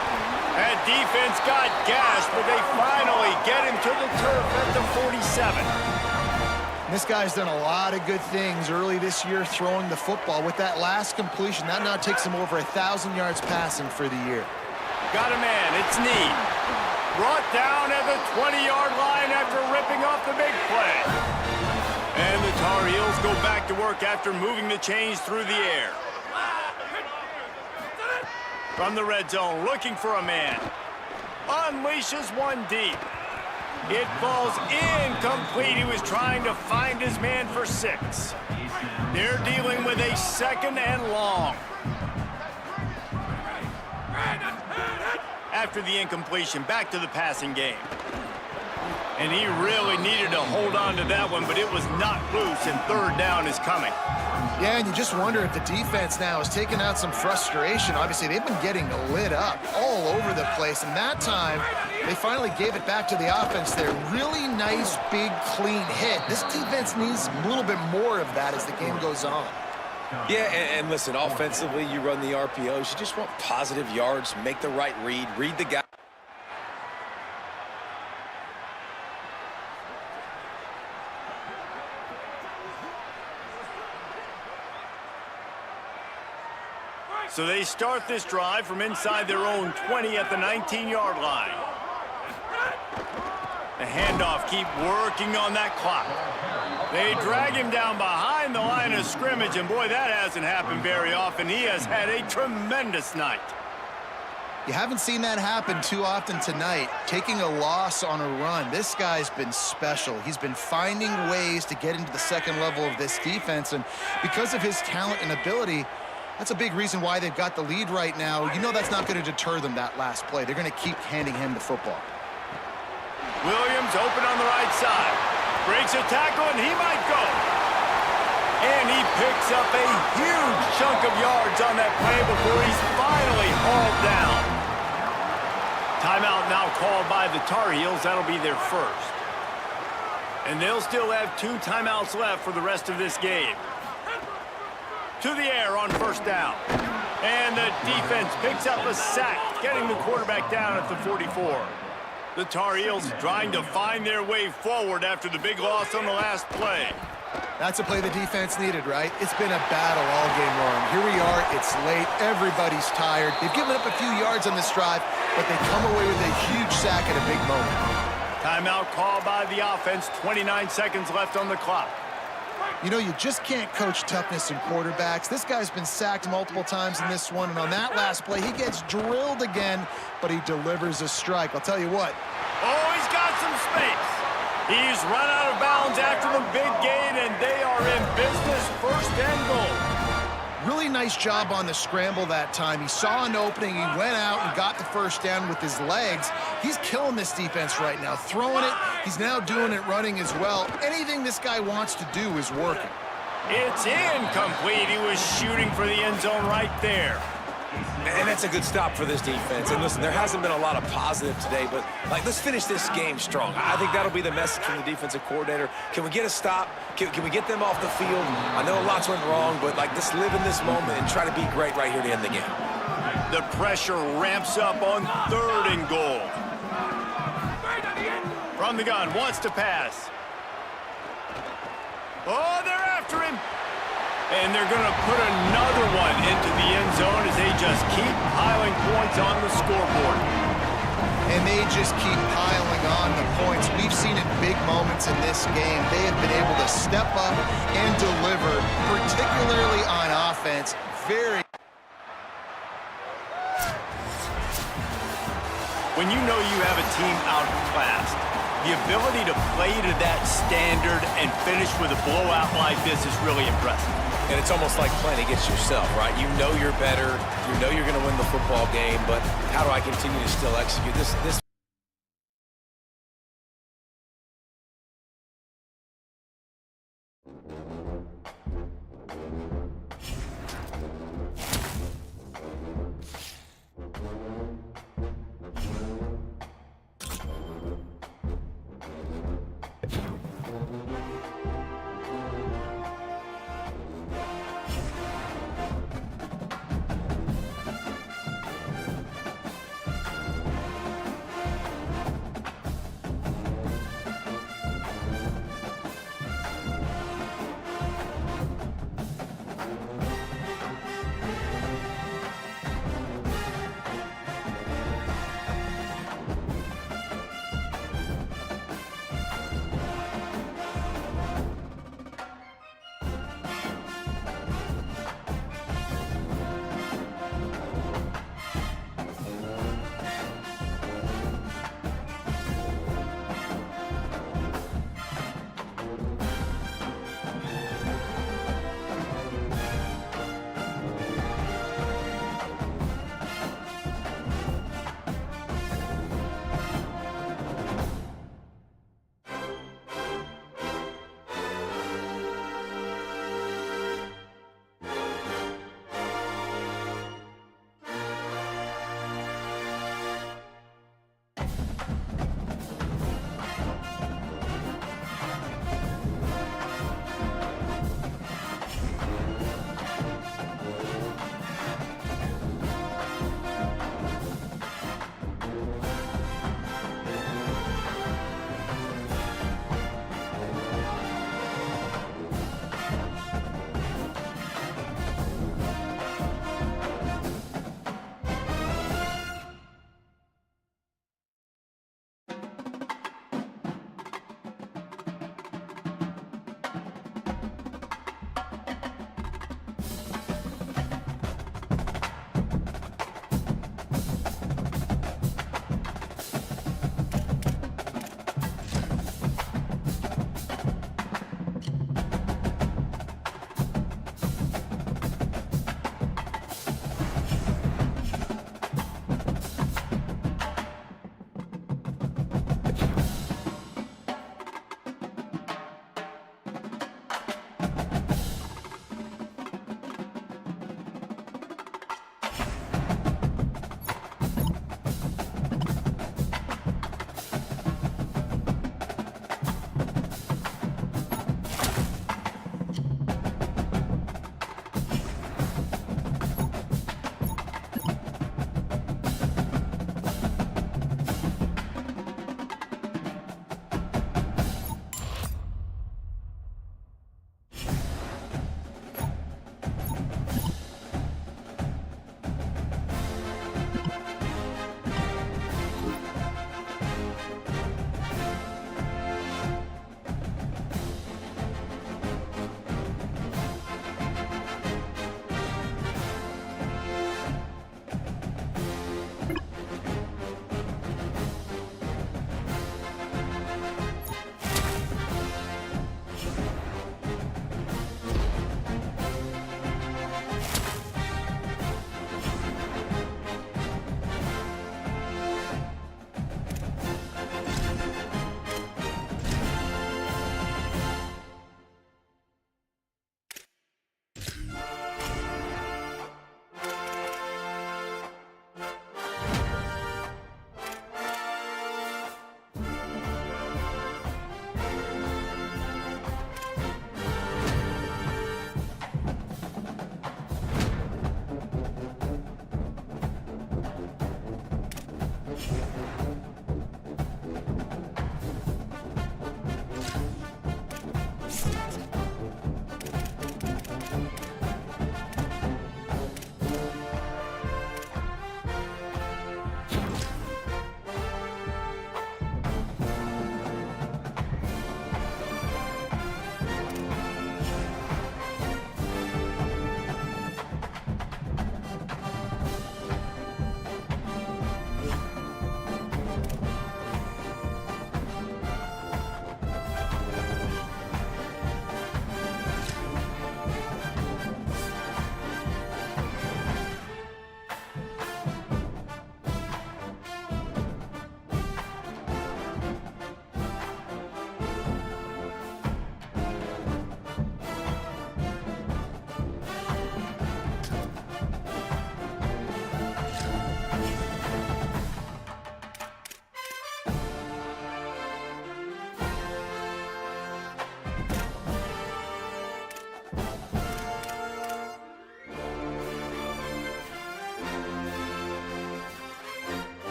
That defense got gashed, but they finally get him to the turf at the 47. This guy's done a lot of good things early this year throwing the football. With that last completion, that now takes him over 1,000 yards passing for the year. Got a man, it's Ncaa. Brought down at the 20-yard line after ripping off the big play. And the Tar Heels go back to work after moving the chains through the air. From the red zone, looking for a man. Unleashes one deep. It falls incomplete. He was trying to find his man for 6. They're dealing with a 2nd and long. After the incompletion, back to the passing game. And he really needed to hold on to that one, but it was not loose, and 3rd down is coming. Yeah, and you just wonder if the defense now is taking out some frustration. Obviously, they've been getting lit up all over the place, and that time, they finally gave it back to the offense there. Really nice, big, clean hit. This defense needs a little bit more of that as the game goes on. Yeah, and listen, offensively, you run the RPOs. You just want positive yards, make the right read the guy. So they start this drive from inside their own 20 at the 19-yard line. The handoff, keep working on that clock. They drag him down behind the line of scrimmage, and boy, that hasn't happened very often. He has had a tremendous night. You haven't seen that happen too often tonight, taking a loss on a run. This guy's been special. He's been finding ways to get into the second level of this defense, and because of his talent and ability, that's a big reason why they've got the lead right now. You know that's not going to deter them that last play. They're going to keep handing him the football. Williams open on the right side. Breaks a tackle, and he might go. And he picks up a huge chunk of yards on that play before he's finally hauled down. Timeout now called by the Tar Heels. That'll be their first. And they'll still have 2 timeouts left for the rest of this game. To the air on first down. And the defense picks up a sack, getting the quarterback down at the 44. The Tar Heels trying to find their way forward after the big loss on the last play. That's a play the defense needed, right? It's been a battle all game long. Here we are, it's late, everybody's tired. They've given up a few yards on this drive, but they come away with a huge sack at a big moment. Timeout called by the offense, 29 seconds left on the clock. You know, you just can't coach toughness in quarterbacks. This guy's been sacked multiple times in this one, and on that last play, he gets drilled again, but he delivers a strike. I'll tell you what. Oh, he's got some space. He's run out of bounds after the big gain, and they are in business, first and goal. Really nice job on the scramble that time. He saw an opening, he went out and got the first down with his legs. He's killing this defense right now, throwing it. He's now doing it running as well. Anything this guy wants to do is working. It's incomplete. He was shooting for the end zone right there. And that's a good stop for this defense. And listen, there hasn't been a lot of positive today, but let's finish this game strong. I think that'll be the message from the defensive coordinator. Can we get a stop? Can we get them off the field? I know lots went wrong, but let's live in this moment and try to be great right here to end the game. The pressure ramps up on 3rd and goal. From the gun, wants to pass. Oh, they're after him. And they're going to put another one into the end zone as they just keep piling points on the scoreboard. And they just keep piling on the points. We've seen it big moments in this game. They have been able to step up and deliver, particularly on offense. When you know you have a team outclassed, the ability to play to that standard and finish with a blowout like this is really impressive. And it's almost like playing against yourself, right? You know you're better. You know you're going to win the football game, but how do I continue to still execute this?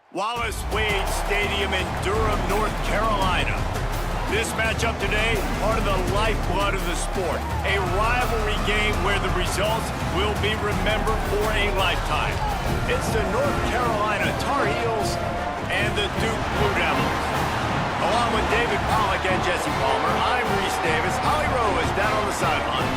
Wallace Wade Stadium in Durham, North Carolina. This matchup today, part of the lifeblood of the sport. A rivalry game where the results will be remembered for a lifetime. It's the North Carolina Tar Heels and the Duke Blue Devils. Along with David Pollack and Jesse Palmer, I'm Reese Davis. Holly Rowe is down on the sideline.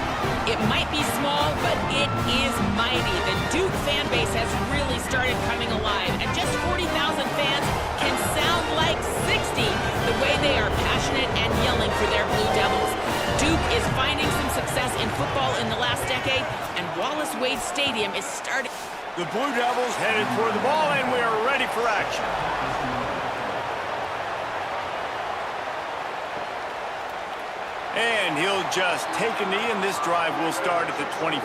It might be small, but it is mighty. The Duke fan base has really started coming alive, and just 40,000 fans can sound like 60 the way they are passionate and yelling for their Blue Devils. Duke is finding some success in football in the last decade, and Wallace Wade Stadium is starting. The Blue Devils headed for the ball, and we are ready for action. And he'll just take a knee, and this drive will start at the 25.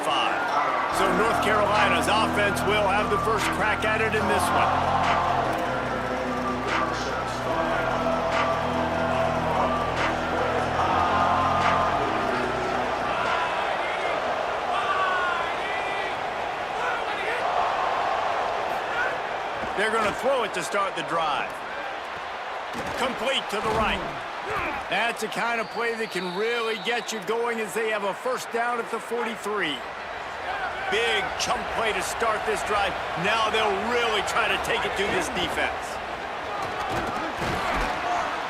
So North Carolina's offense will have the first crack at it in this one. They're going to throw it to start the drive. Complete to the right. That's the kind of play that can really get you going as they have a first down at the 43. Big chunk play to start this drive. Now they'll really try to take it to this defense.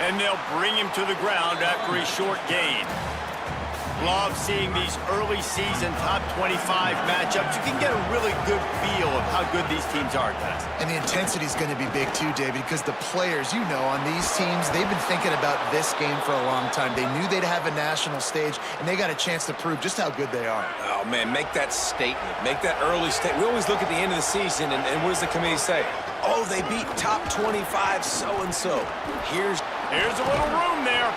And they'll bring him to the ground after a short gain. Love seeing these early season top 25 matchups. You can get a really good feel of how good these teams are, guys. And the intensity is going to be big too, David, because the players, you know, on these teams, they've been thinking about this game for a long time. They knew they'd have a national stage, and they got a chance to prove just how good they are. Oh, man, make that statement. Make that early statement. We always look at the end of the season, and what does the committee say? Oh, they beat top 25 so-and-so. Here's a little room there.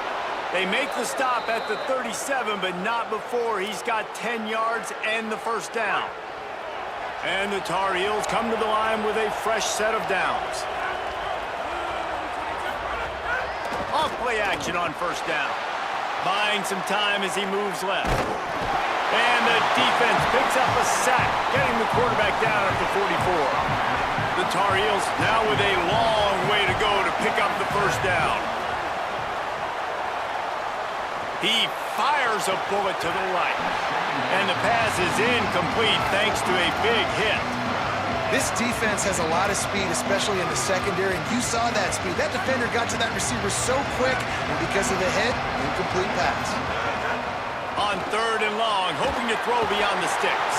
They make the stop at the 37, but not before he's got 10 yards and the first down. And the Tar Heels come to the line with a fresh set of downs. Off play action on first down. Buying some time as he moves left. And the defense picks up a sack, getting the quarterback down at the 44. The Tar Heels now with a long way to go to pick up the first down. He fires a bullet to the right. And the pass is incomplete thanks to a big hit. This defense has a lot of speed, especially in the secondary, and you saw that speed. That defender got to that receiver so quick, and because of the hit, incomplete pass. On third and long, hoping to throw beyond the sticks.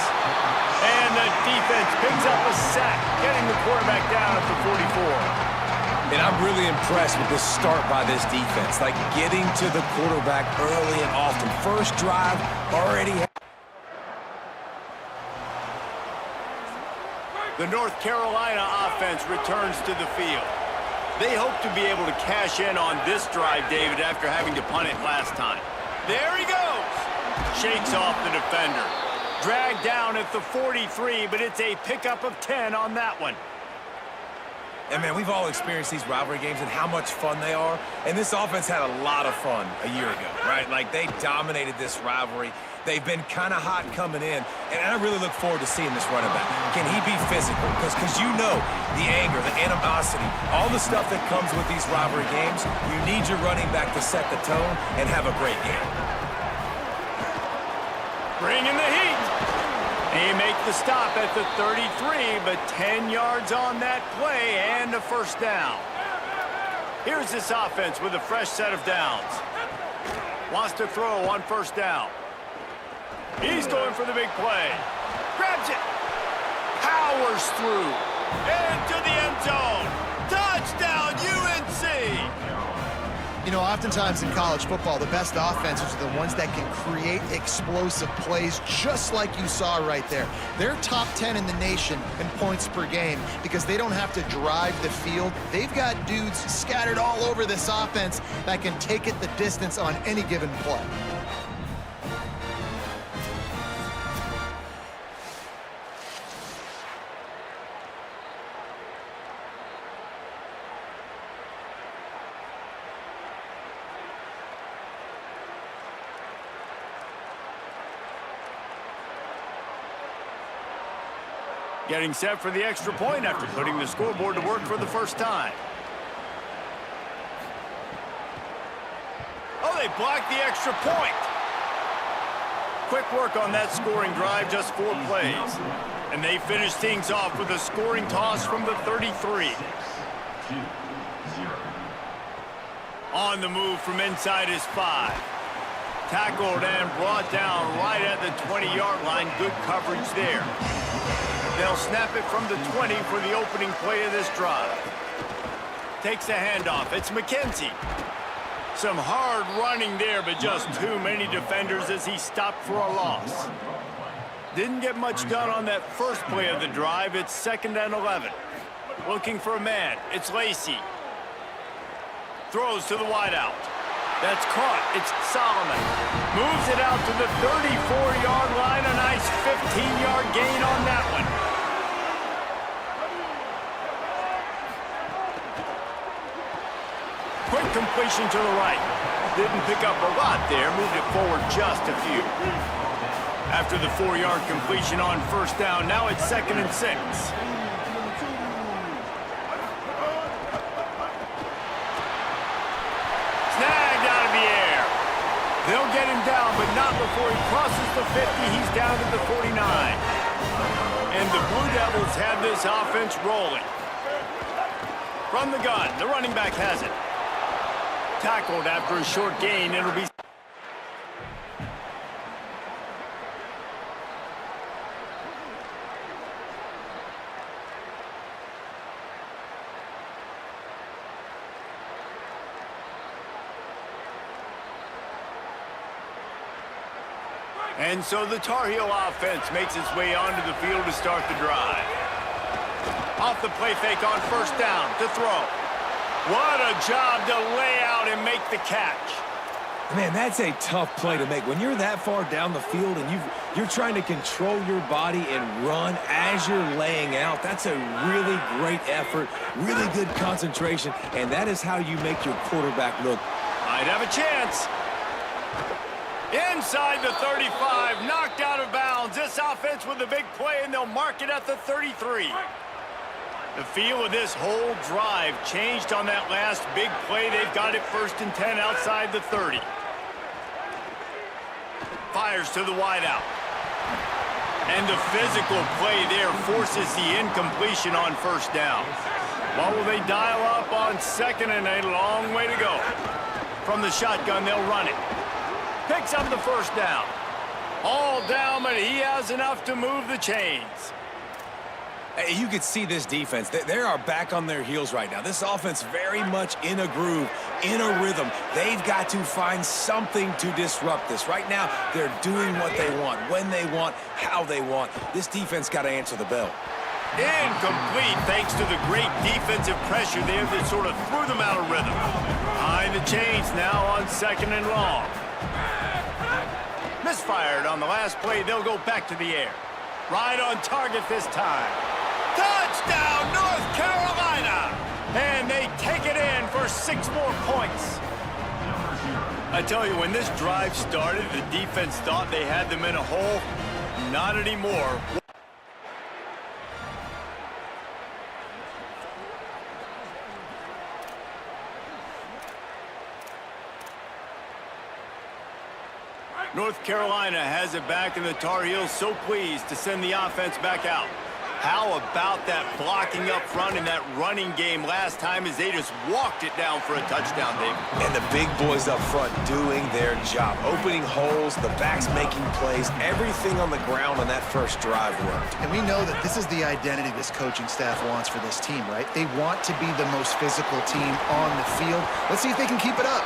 And the defense picks up a sack, getting the quarterback down at the 44. And I'm really impressed with this start by this defense. Like getting to the quarterback early and often. First drive already. The North Carolina offense returns to the field. They hope to be able to cash in on this drive, David, after having to punt it last time. There he goes. Shakes off the defender. Dragged down at the 43, but it's a pickup of 10 on that one. And, man, we've all experienced these rivalry games and how much fun they are. And this offense had a lot of fun a year ago, right? Like, they dominated this rivalry. They've been kind of hot coming in. And I really look forward to seeing this running back. Can he be physical? Because you know the anger, the animosity, all the stuff that comes with these rivalry games, you need your running back to set the tone and have a great game. Bringing the heat. They make the stop at the 33, but 10 yards on that play and a first down. Here's this offense with a fresh set of downs. Wants to throw on first down. He's going for the big play. Grabs it. Powers through. Into the end zone. Touchdown, UNC! You know, oftentimes in college football, the best offenses are the ones that can create explosive plays, just like you saw right there. They're top 10 in the nation in points per game because they don't have to drive the field. They've got dudes scattered all over this offense that can take it the distance on any given play. Getting set for the extra point after putting the scoreboard to work for the first time. Oh, they blocked the extra point. Quick work on that scoring drive, just 4 plays. And they finish things off with a scoring toss from the 33. On the move from inside his 5. Tackled and brought down right at the 20-yard line. Good coverage there. They'll snap it from the 20 for the opening play of this drive. Takes a handoff. It's McKenzie. Some hard running there, but just too many defenders as he stopped for a loss. Didn't get much done on that first play of the drive. It's 2nd and 11. Looking for a man. It's Lacey. Throws to the wideout. That's caught. It's Solomon. Moves it out to the 34-yard line. A nice 15-yard gain on that one. Quick completion to the right. Didn't pick up a lot there. Moved it forward just a few. After the 4-yard completion on first down, now it's 2nd and 6. They'll get him down, but not before he crosses the 50. He's down to the 49. And the Blue Devils have this offense rolling. From the gun, the running back has it. Tackled after a short gain. It'll be... And so the Tar Heel offense makes its way onto the field to start the drive. Off the play fake on first down to throw. What a job to lay out and make the catch. Man, that's a tough play to make. When you're that far down the field and you're trying to control your body and run as you're laying out, that's a really great effort, really good concentration, and that is how you make your quarterback look. Might have a chance. Inside the 35, knocked out of bounds. This offense with a big play, and they'll mark it at the 33. The feel of this whole drive changed on that last big play. They've got it 1st and 10 outside the 30. Fires to the wideout. And the physical play there forces the incompletion on first down. What will they dial up on 2nd and a long way to go? From the shotgun, they'll run it. Picks up the first down. All down, but he has enough to move the chains. Hey, you could see this defense. They are back on their heels right now. This offense very much in a groove, in a rhythm. They've got to find something to disrupt this. Right now, they're doing what they want, when they want, how they want. This defense got to answer the bell. Incomplete thanks to the great defensive pressure there that sort of threw them out of rhythm. Behind the chains now on 2nd and long. Misfired on the last play. They'll go back to the air. Right on target this time. Touchdown, North Carolina! And they take it in for 6 more points. I tell you, when this drive started, the defense thought they had them in a hole. Not anymore. North Carolina has it back, and the Tar Heels so pleased to send the offense back out. How about that blocking up front in that running game last time as they just walked it down for a touchdown, Dave? And the big boys up front doing their job, opening holes, the backs making plays, everything on the ground on that first drive worked. And we know that this is the identity this coaching staff wants for this team, right? They want to be the most physical team on the field. Let's see if they can keep it up.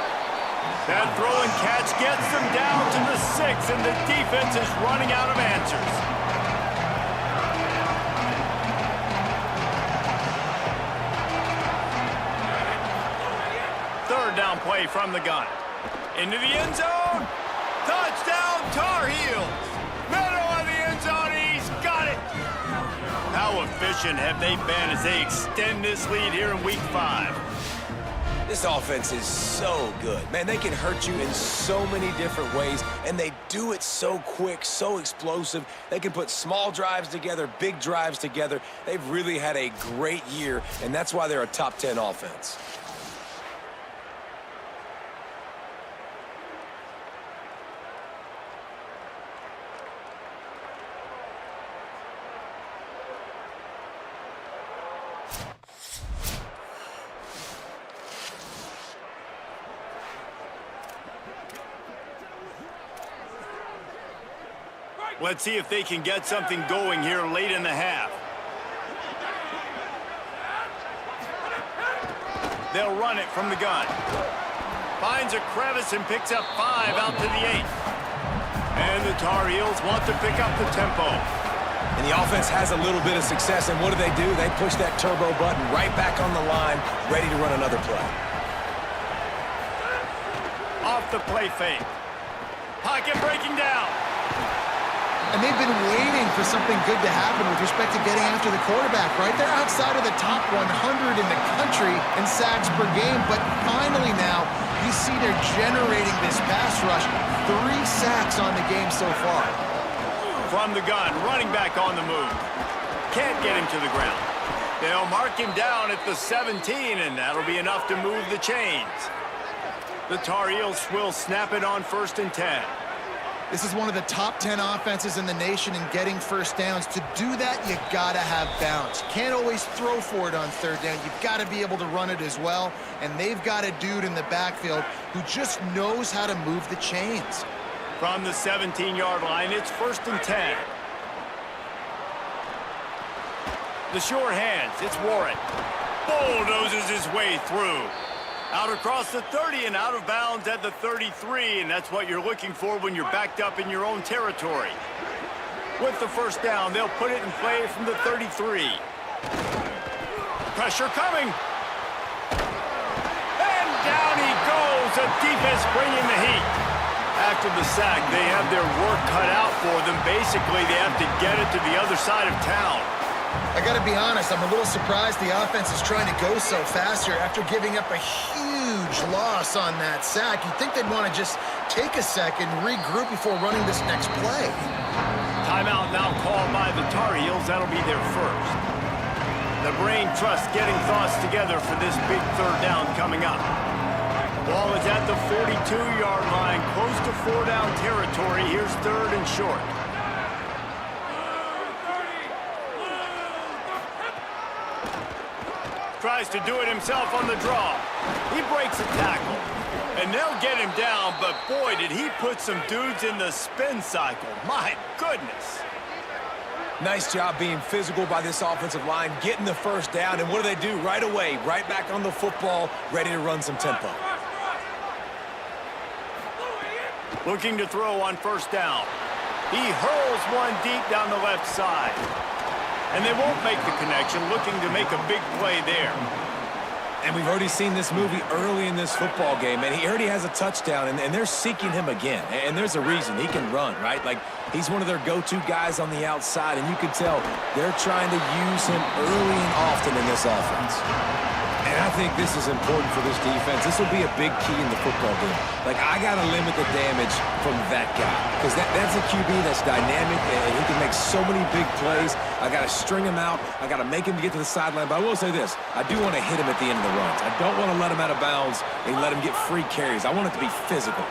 That throw and catch gets them down to the 6, and the defense is running out of answers. Third down play from the gun. Into the end zone. Touchdown, Tar Heels. Middle of the end zone, he's got it. How efficient have they been as they extend this lead here in Week 5? This offense is so good. Man, they can hurt you in so many different ways, and they do it so quick, so explosive. They can put small drives together, big drives together. They've really had a great year, and that's why they're a top 10 offense. Let's see if they can get something going here late in the half. They'll run it from the gun. Finds a crevice and picks up 5 out to the 8. And the Tar Heels want to pick up the tempo. And the offense has a little bit of success, and what do? They push that turbo button right back on the line, ready to run another play. Off the play fake. Pocket breaking down. And they've been waiting for something good to happen with respect to getting after the quarterback, right? They're outside of the top 100 in the country in sacks per game, but finally now, you see they're generating this pass rush. 3 sacks on the game so far. From the gun, running back on the move. Can't get him to the ground. They'll mark him down at the 17, and that'll be enough to move the chains. The Tar Heels will snap it on 1st and 10. This is one of the top 10 offenses in the nation in getting first downs. To do that, you gotta have balance. You can't always throw for it on 3rd down. You've got to be able to run it as well. And they've got a dude in the backfield who just knows how to move the chains. From the 17-yard line, it's 1st and 10. The sure hands, it's Warren. Bulldozes his way through. Out across the 30 and out of bounds at the 33, and that's what you're looking for when you're backed up in your own territory. With the 1st down, they'll put it in play from the 33. Pressure coming. And down he goes. The defense bringing the heat. After the sack, they have their work cut out for them. Basically, they have to get it to the other side of town. I gotta be honest, I'm a little surprised the offense is trying to go so fast here after giving up a huge loss on that sack. You'd think they'd want to just take a second, regroup before running this next play. Timeout now called by the Tar Heels. That'll be their first. The brain trust getting thoughts together for this big 3rd down coming up. Ball is at the 42-yard line, close to 4-down territory. Here's 3rd and short. Tries to do it himself on the draw. He breaks a tackle. And they'll get him down, but boy, did he put some dudes in the spin cycle. My goodness. Nice job being physical by this offensive line, getting the 1st down, and what do? Right away, right back on the football, ready to run some tempo. Looking to throw on 1st down. He hurls one deep down the left side. And they won't make the connection, looking to make a big play there. And we've already seen this movie early in this football game, and he already has a touchdown, and they're seeking him again. And there's a reason. He can run, right? Like, he's one of their go-to guys on the outside, and you can tell they're trying to use him early and often in this offense. And I think this is important for this defense. This will be a big key in the football game. Like, I got to limit the damage from that guy, because that's a QB that's dynamic, and he can make so many big plays. I got to string him out. I got to make him get to the sideline. But I will say this. I do want to hit him at the end of the runs. I don't want to let him out of bounds and let him get free carries. I want it to be physical.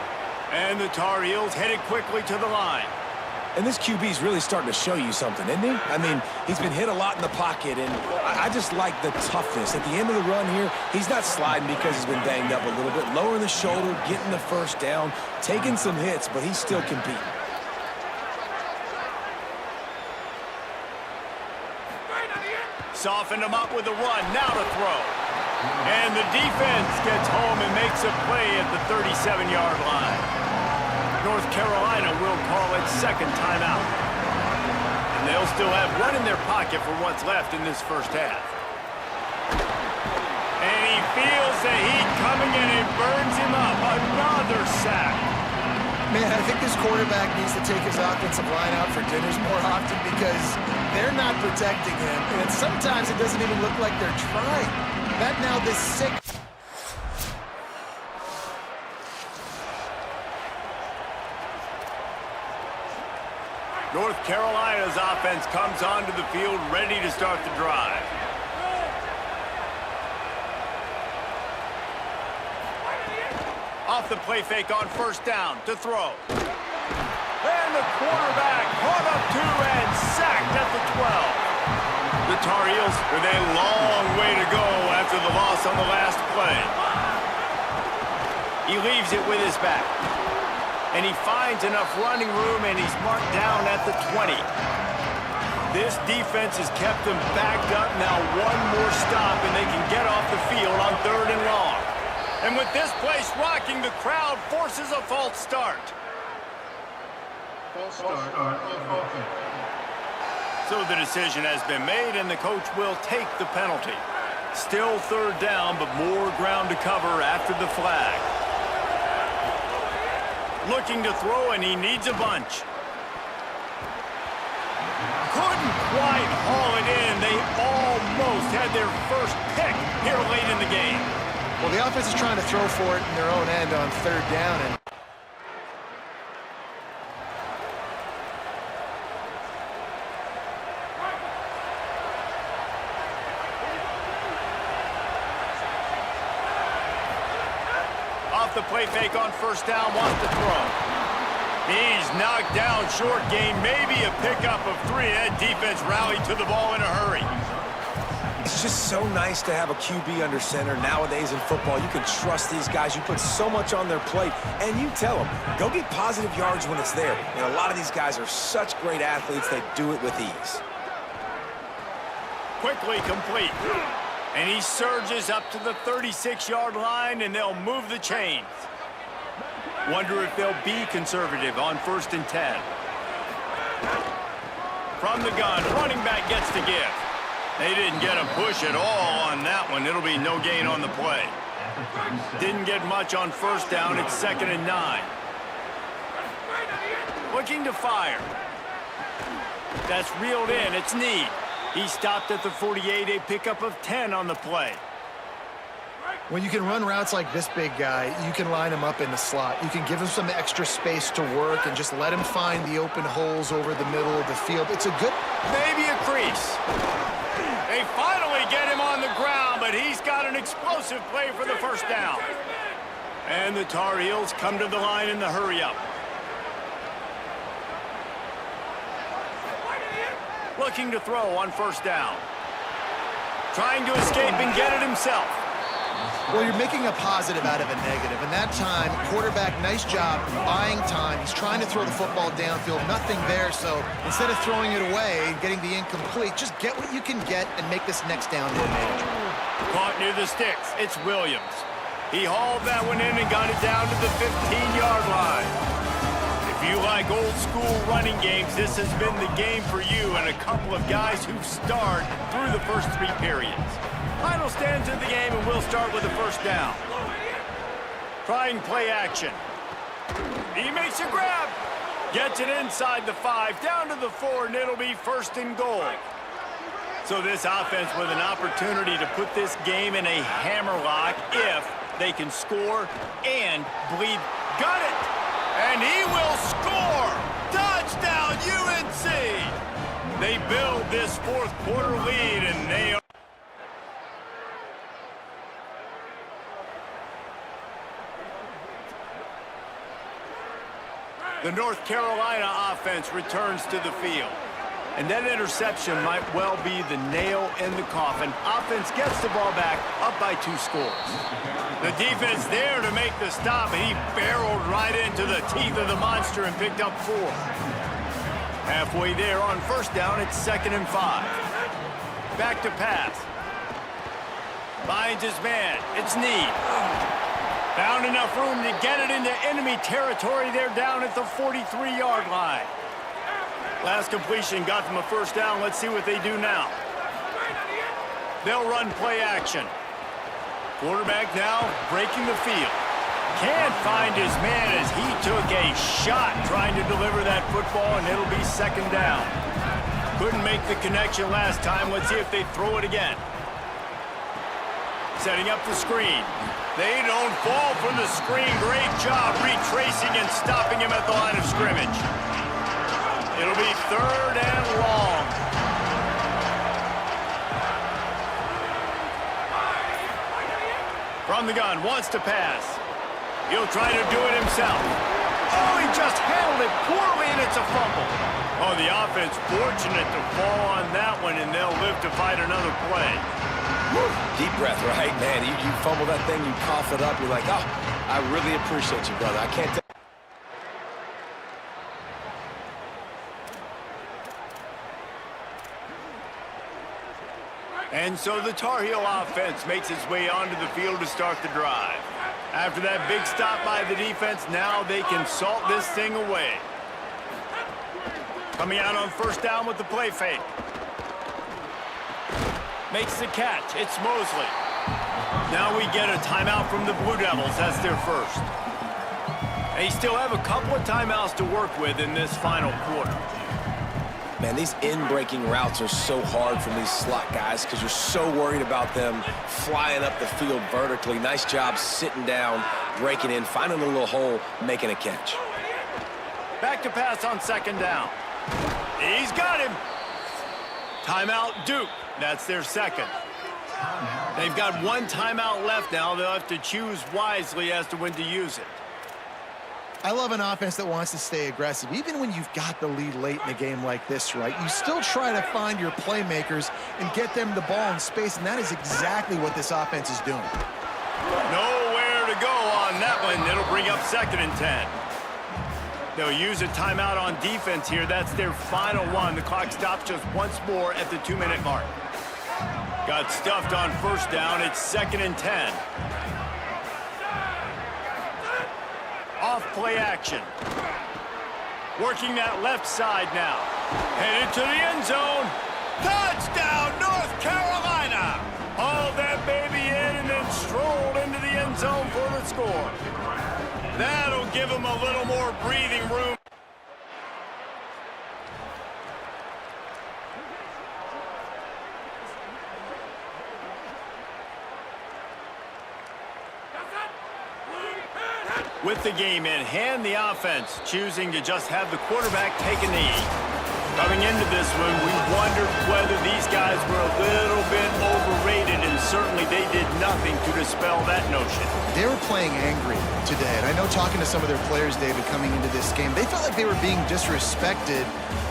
And the Tar Heels headed quickly to the line. And this QB's really starting to show you something, isn't he? I mean, he's been hit a lot in the pocket, and I just like the toughness. At the end of the run here, he's not sliding because he's been banged up a little bit. Lowering the shoulder, getting the 1st down, taking some hits, but he's still competing. Softened him up with a run, now to throw. And the defense gets home and makes a play at the 37-yard line. North Carolina will call it 2nd timeout. And they'll still have one in their pocket for what's left in this 1st half. And he feels the heat coming and it burns him up. Another sack. Man, I think this quarterback needs to take his offensive line out for dinners more often because they're not protecting him. And sometimes it doesn't even look like they're trying. That now this 6th. North Carolina's offense comes onto the field ready to start the drive. Off the play fake on first down to throw. And the quarterback caught up to and sacked at the 12. The Tar Heels with a long way to go after the loss on the last play. He leaves it with his back. And he finds enough running room, and he's marked down at the 20. This defense has kept them backed up. Now one more stop, and they can get off the field on 3rd and long. And with this place rocking, the crowd forces a false start. False start on offense. So the decision has been made, and the coach will take the penalty. Still 3rd down, but more ground to cover after the flag. Looking to throw, and he needs a bunch. Couldn't quite haul it in. They almost had their first pick here late in the game. Well, the offense is trying to throw for it in their own end on 3rd down, and off the play fake on first down, wants to throw. He's knocked down short gain, maybe a pickup of 3. That defense rallied to the ball in a hurry. It's just so nice to have a QB under center. Nowadays in football, you can trust these guys. You put so much on their plate, and you tell them, go get positive yards when it's there. And a lot of these guys are such great athletes, they do it with ease. Quickly complete. And he surges up to the 36-yard line, and they'll move the chains. Wonder if they'll be conservative on 1st and 10. From the gun, running back gets to give. They didn't get a push at all on that one. It'll be no gain on the play. Didn't get much on first down. It's 2nd and 9. Looking to fire. That's reeled in. It's Ncaa. He stopped at the 48, a pickup of 10 on the play. when you can run routes like this big guy, you can line him up in the slot. You can give him some extra space to work and just let him find the open holes over the middle of the field. It's a good... Maybe a crease. They finally get him on the ground, but he's got an explosive play for the first down. And the Tar Heels come to the line in the hurry-up. Looking to throw on first down. Trying to escape and get it himself. Well, you're making a positive out of a negative. And that time, quarterback, nice job buying time. He's trying to throw the football downfield. Nothing there, so instead of throwing it away and getting the incomplete, just get what you can get and make this next down more manageable. Caught near the sticks. It's Williams. He hauled that one in and got it down to the 15-yard line. If you like old-school running games, this has been the game for you and a couple of guys who've starred through the first three periods. Final stands in the game, and we'll start with the first down. Trying play action. He makes a grab. Gets it inside the 5, down to the 4, and it'll be first and goal. So this offense with an opportunity to put this game in a hammerlock if they can score and bleed. Got it! And he will score! Touchdown, UNC! They build this fourth quarter lead, and they are... The North Carolina offense returns to the field. And that interception might well be the nail in the coffin. Offense gets the ball back, up by 2 scores. The defense there to make the stop, and he barreled right into the teeth of the monster and picked up 4. Halfway there on first down, it's 2nd and 5. Back to pass. Finds his man. It's Ncaa. Found enough room to get it into enemy territory. They're down at the 43-yard line. Last completion got them a first down. Let's see what they do now. They'll run play action. Quarterback now breaking the field. Can't find his man as he took a shot trying to deliver that football, and it'll be 2nd down. Couldn't make the connection last time. Let's see if they throw it again. Setting up the screen. They don't fall for the screen. Great job retracing and stopping him at the line of scrimmage. It'll be 3rd and long. From the gun, wants to pass. He'll try to do it himself. Oh, he just handled it poorly, and it's a fumble. Oh, the offense fortunate to fall on that one, and they'll live to fight another play. Woo. Deep breath, right? Man, you fumble that thing, you cough it up, you're like, oh, I really appreciate you, brother. I can't tell. And so the Tar Heel offense makes its way onto the field to start the drive. After that big stop by the defense, now they can salt this thing away. Coming out on 1st down with the play fake. Makes the catch. It's Mosley. Now we get a timeout from the Blue Devils. That's their first. They still have a couple of timeouts to work with in this final quarter. Man, these in-breaking routes are so hard from these slot guys because you're so worried about them flying up the field vertically. Nice job sitting down, breaking in, finding a little hole, making a catch. Back to pass on 2nd down. He's got him. Timeout, Duke. That's their second. They've got 1 timeout left now. They'll have to choose wisely as to when to use it. I love an offense that wants to stay aggressive. Even when you've got the lead late in a game like this, right, you still try to find your playmakers and get them the ball in space, and that is exactly what this offense is doing. Nowhere to go on that one. It'll bring up 2nd and 10. They'll use a timeout on defense here. That's their final one. The clock stops just once more at the 2-minute mark. Got stuffed on 1st down. It's 2nd and 10. Off play action. Working that left side now. Headed to the end zone. Touchdown, North Carolina. Hauled that baby in and then strolled into the end zone for the score. That'll give them a little more breathing room. With the game in hand, the offense choosing to just have the quarterback take a knee. Coming into this one, we wondered whether these guys were a little bit overrated, and certainly they did nothing to dispel that notion. They were playing angry today, and I know talking to some of their players, David, coming into this game, they felt like they were being disrespected.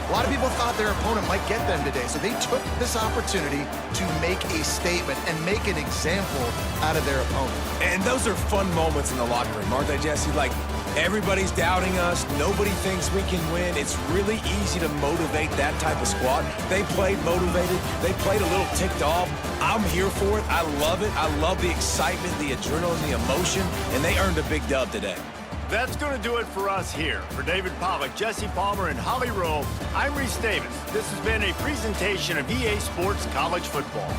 A lot of people thought their opponent might get them today, so they took this opportunity to make a statement and make an example out of their opponent. And those are fun moments in the locker room, aren't they, Jesse? Like, everybody's doubting us. Nobody thinks we can win. It's really easy to motivate that type of squad. They played motivated. They played a little ticked off. I'm here for it. I love it. I love the excitement, the adrenaline, the emotion, and they earned a big dub today. That's going to do it for us here. For David Pollack, Jesse Palmer, and Holly Rowe, I'm Reese Davis. This has been a presentation of EA Sports College Football.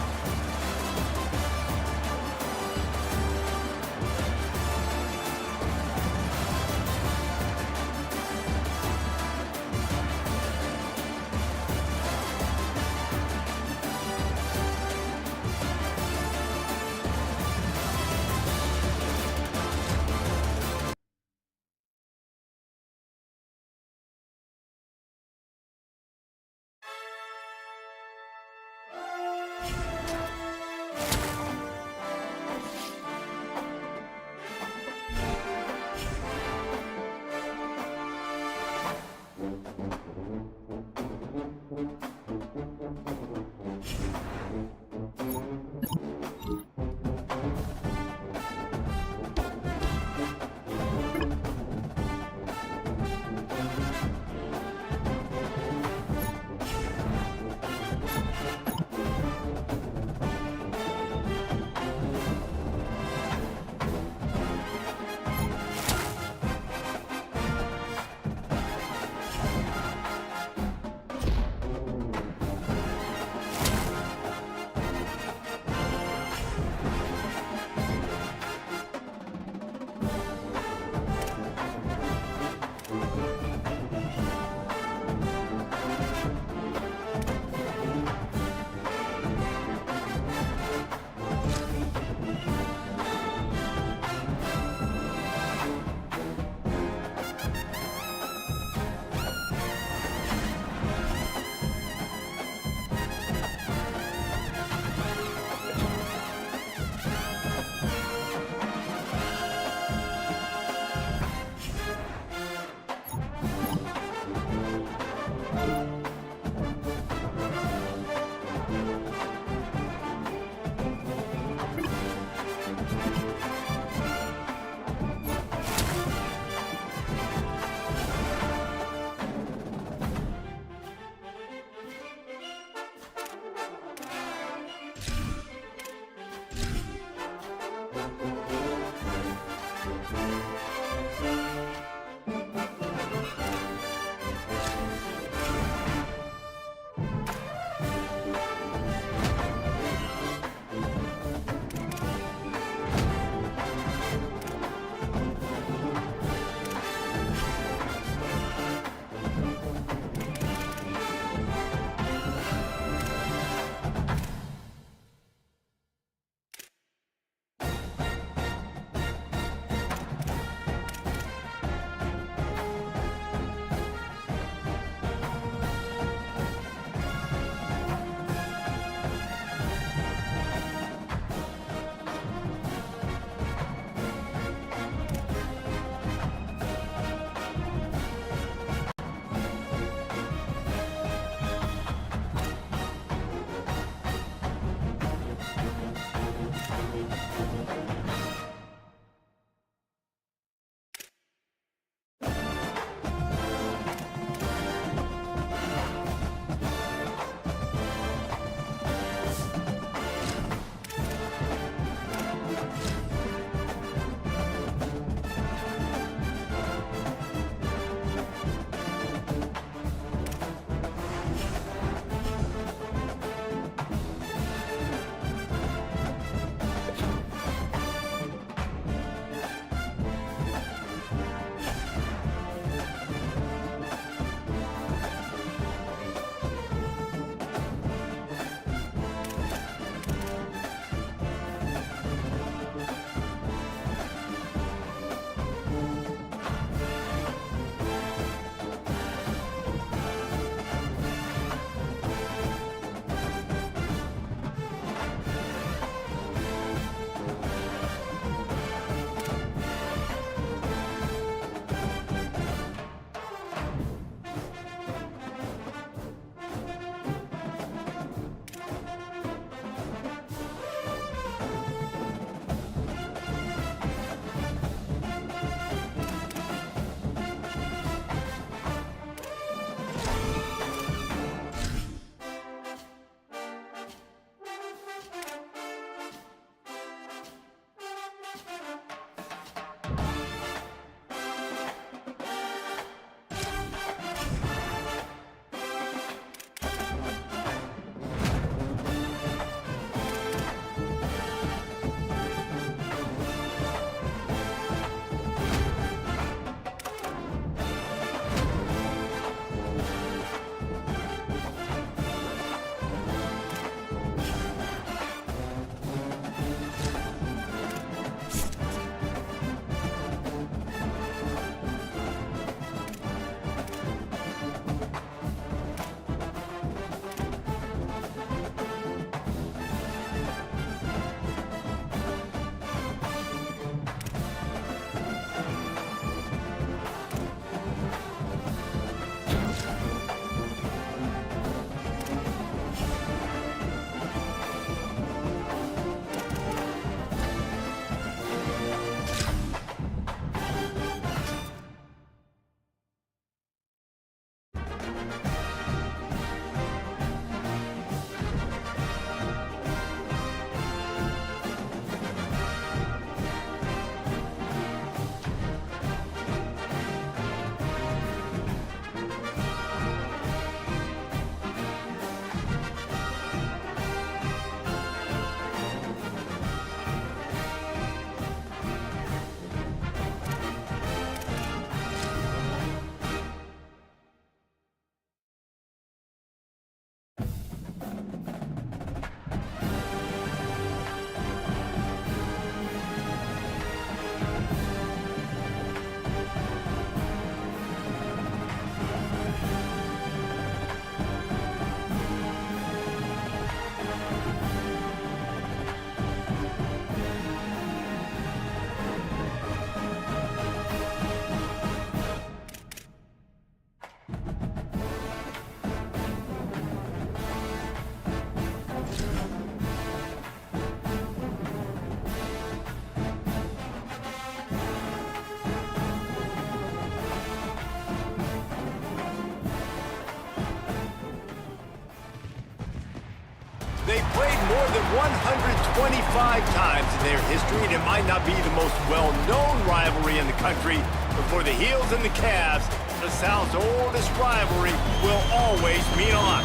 125 times in their history, and it might not be the most well-known rivalry in the country, but for the Heels and the Cavs, the South's oldest rivalry will always mean a lot.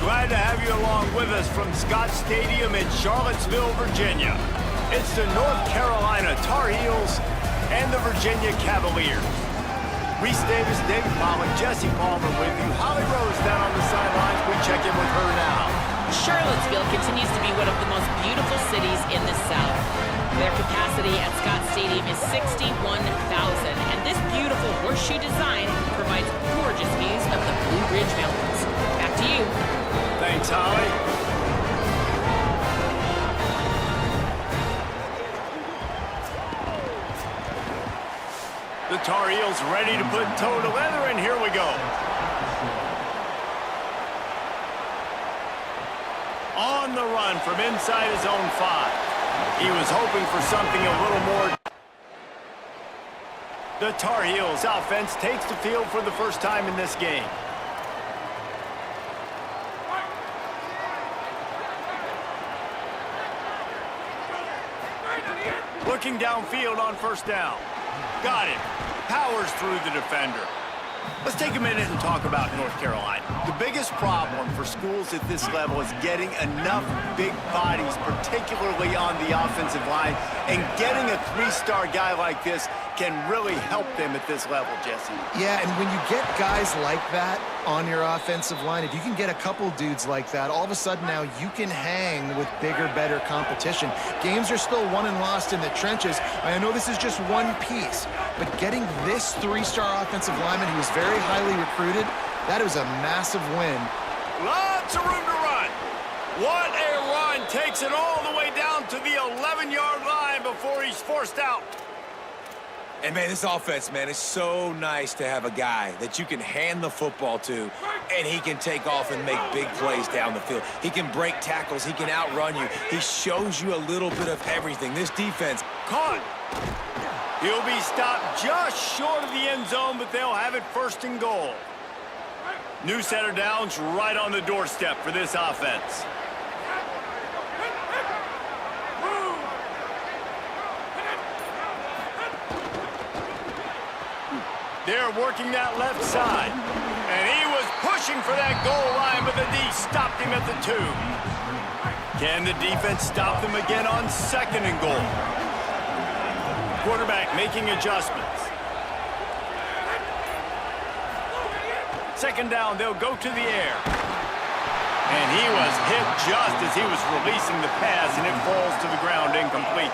Glad to have you along with us from Scott Stadium in Charlottesville, Virginia. It's the North Carolina Tar Heels and the Virginia Cavaliers. Reese Davis, David Pollock, Jesse Palmer with you. Holly Rose down on the sidelines. We check in with her now. Charlottesville continues to be one of the most beautiful cities in the South. Their capacity at Scott Stadium is 61,000, and this beautiful horseshoe design provides gorgeous views of the Blue Ridge Mountains. Back to you. Thanks, Holly. The Tar Heels ready to put toe to leather, and here we go. On the run from inside his own 5. He was hoping for something a little more. The Tar Heels offense takes the field for the first time in this game. Looking downfield on first down. Got it. Powers through the defender. Let's take a minute and talk about North Carolina. The biggest problem for schools at this level is getting enough big bodies, particularly on the offensive line, and getting a 3-star guy like this can really help them at this level, Jesse. Yeah, and when you get guys like that on your offensive line, if you can get a couple dudes like that, all of a sudden now you can hang with bigger, better competition. Games are still won and lost in the trenches. I know this is just one piece, but getting this 3-star offensive lineman who is very highly recruited, that is a massive win. Lots of room to run. What a run. Takes it all the way down to the 11-yard line before he's forced out. And, man, this offense, man, is so nice to have a guy that you can hand the football to, and he can take off and make big plays down the field. He can break tackles. He can outrun you. He shows you a little bit of everything. This defense. Caught. He'll be stopped just short of the end zone, but they'll have it 1st and goal. New set of downs right on the doorstep for this offense. They're working that left side. And he was pushing for that goal line, but the D stopped him at the 2. Can the defense stop them again on 2nd and goal? Quarterback making adjustments. 2nd down, they'll go to the air. And he was hit just as he was releasing the pass, and it falls to the ground incomplete.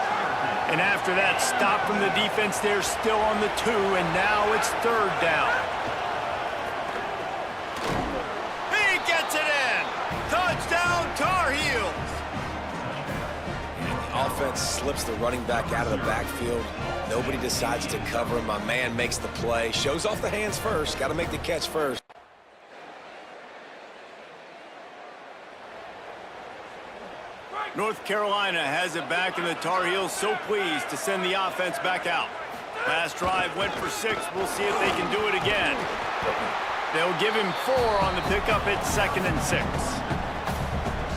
And after that stop from the defense, they're still on the 2, and now it's 3rd down. He gets it in! Touchdown, Tar Heels! The offense slips the running back out of the backfield. Nobody decides to cover him. My man makes the play. Shows off the hands first. Got to make the catch first. North Carolina has it back, and the Tar Heels so pleased to send the offense back out. Last drive went for 6. We'll see if they can do it again. They'll give him 4 on the pickup at 2nd and 6.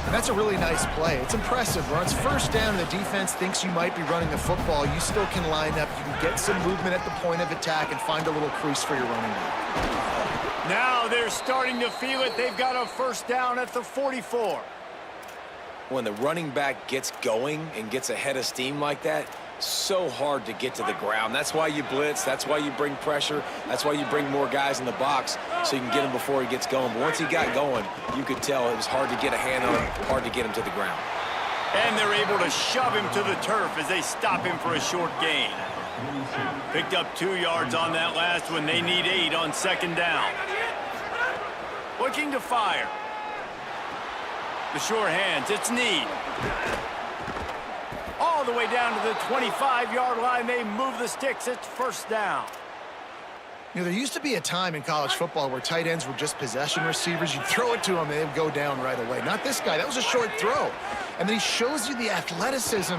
And that's a really nice play. It's impressive. When it's 1st down and the defense thinks you might be running the football, you still can line up. You can get some movement at the point of attack and find a little crease for your running back. Now they're starting to feel it. They've got a 1st down at the 44. When the running back gets going and gets ahead of steam like that, so hard to get to the ground. That's why you blitz. That's why you bring pressure. That's why you bring more guys in the box so you can get him before he gets going. But once he got going, you could tell it was hard to get a hand on him, hard to get him to the ground. And they're able to shove him to the turf as they stop him for a short gain. Picked up 2 yards on that last one. They need 8 on 2nd down. Looking to fire. The sure hands, it's Need. All the way down to the 25-yard line, they move the sticks, it's 1st down. You know, there used to be a time in college football where tight ends were just possession receivers. You'd throw it to them, and they'd go down right away. Not this guy. That was a short throw. And then he shows you the athleticism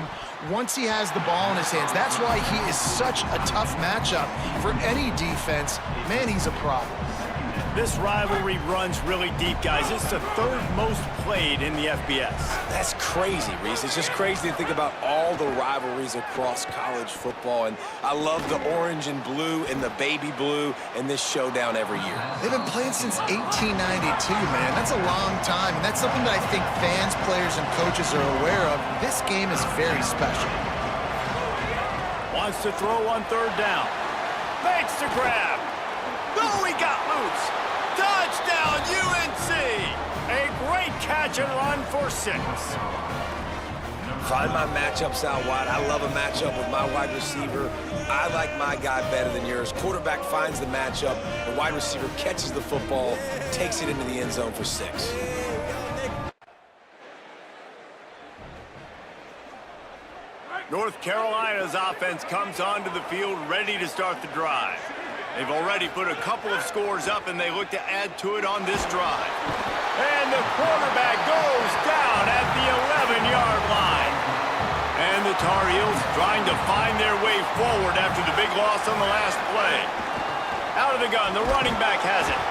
once he has the ball in his hands. That's why he is such a tough matchup for any defense. Man, he's a problem. This rivalry runs really deep, guys. It's the third most played in the FBS. That's crazy, Reese. It's just crazy to think about all the rivalries across college football. And I love the orange and blue and the baby blue and this showdown every year. They've been playing since 1892, man. That's a long time, and that's something that I think fans, players, and coaches are aware of. This game is very special. Wants to throw on third down. Fakes to grab. Oh, he got loose. Touchdown, UNC! A great catch and run for 6. Find my matchups out wide. I love a matchup with my wide receiver. I like my guy better than yours. Quarterback finds the matchup. The wide receiver catches the football, takes it into the end zone for 6. North Carolina's offense comes onto the field ready to start the drive. They've already put a couple of scores up, and they look to add to it on this drive. And the quarterback goes down at the 11-yard line. And the Tar Heels trying to find their way forward after the big loss on the last play. Out of the gun, the running back has it.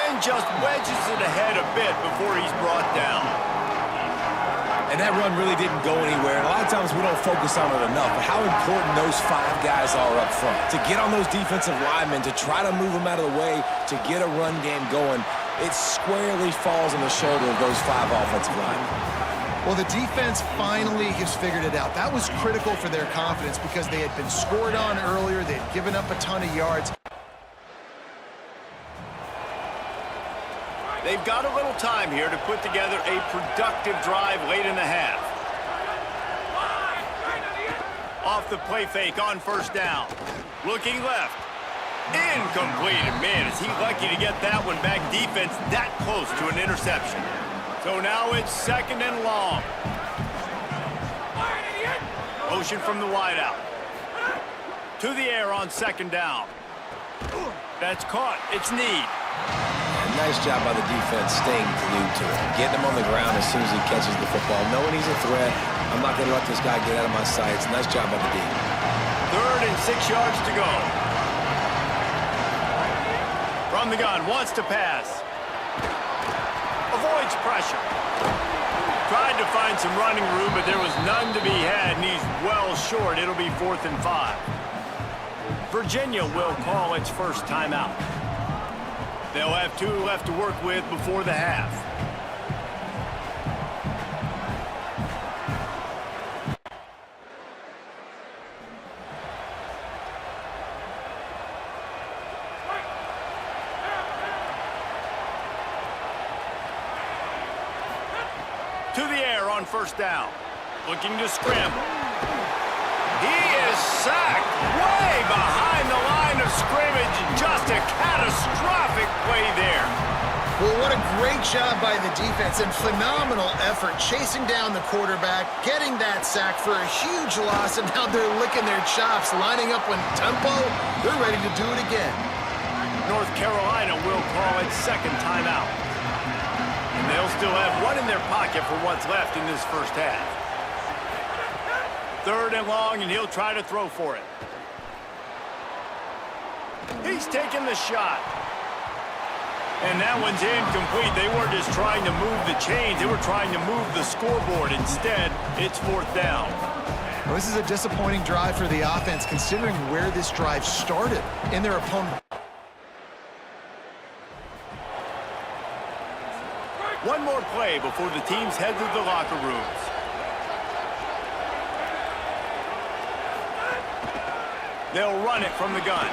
And just wedges it ahead a bit before he's brought down. And that run really didn't go anywhere. And a lot of times we don't focus on it enough, but how important those 5 guys are up front. To get on those defensive linemen, to try to move them out of the way, to get a run game going, it squarely falls on the shoulder of those 5 offensive linemen. Well, the defense finally has figured it out. That was critical for their confidence because they had been scored on earlier. They had given up a ton of yards. They've got a little time here to put together a productive drive late in the half. Off the play fake on first down. Looking left. Incomplete. And man, is he lucky to get that one back. Defense that close to an interception. So now it's 2nd and long. Motion from the wideout. To the air on 2nd down. That's caught. It's Need. Nice job by the defense staying glued to it. Getting him on the ground as soon as he catches the football. Knowing he's a threat, I'm not going to let this guy get out of my sights. Nice job by the D. 3rd and 6 yards to go. From the gun, wants to pass. Avoids pressure. Tried to find some running room, but there was none to be had, and he's well short. It'll be 4th and 5. Virginia will call its first timeout. They'll have 2 left to work with before the half. To the air on first down. Looking to scramble. He is sacked way behind the line of scrimmage. Just a catastrophic play there. Well, what a great job by the defense and phenomenal effort chasing down the quarterback, getting that sack for a huge loss, and now they're licking their chops, lining up on tempo. They're ready to do it again. North Carolina will call its 2nd timeout. And they'll still have 1 in their pocket for what's left in this first half. 3rd and long, and he'll try to throw for it. He's taking the shot. And that one's incomplete. They weren't just trying to move the chains. They were trying to move the scoreboard. Instead, it's 4th down. Well, this is a disappointing drive for the offense, considering where this drive started in their opponent. One more play before the teams head to the locker rooms. They'll run it from the gun.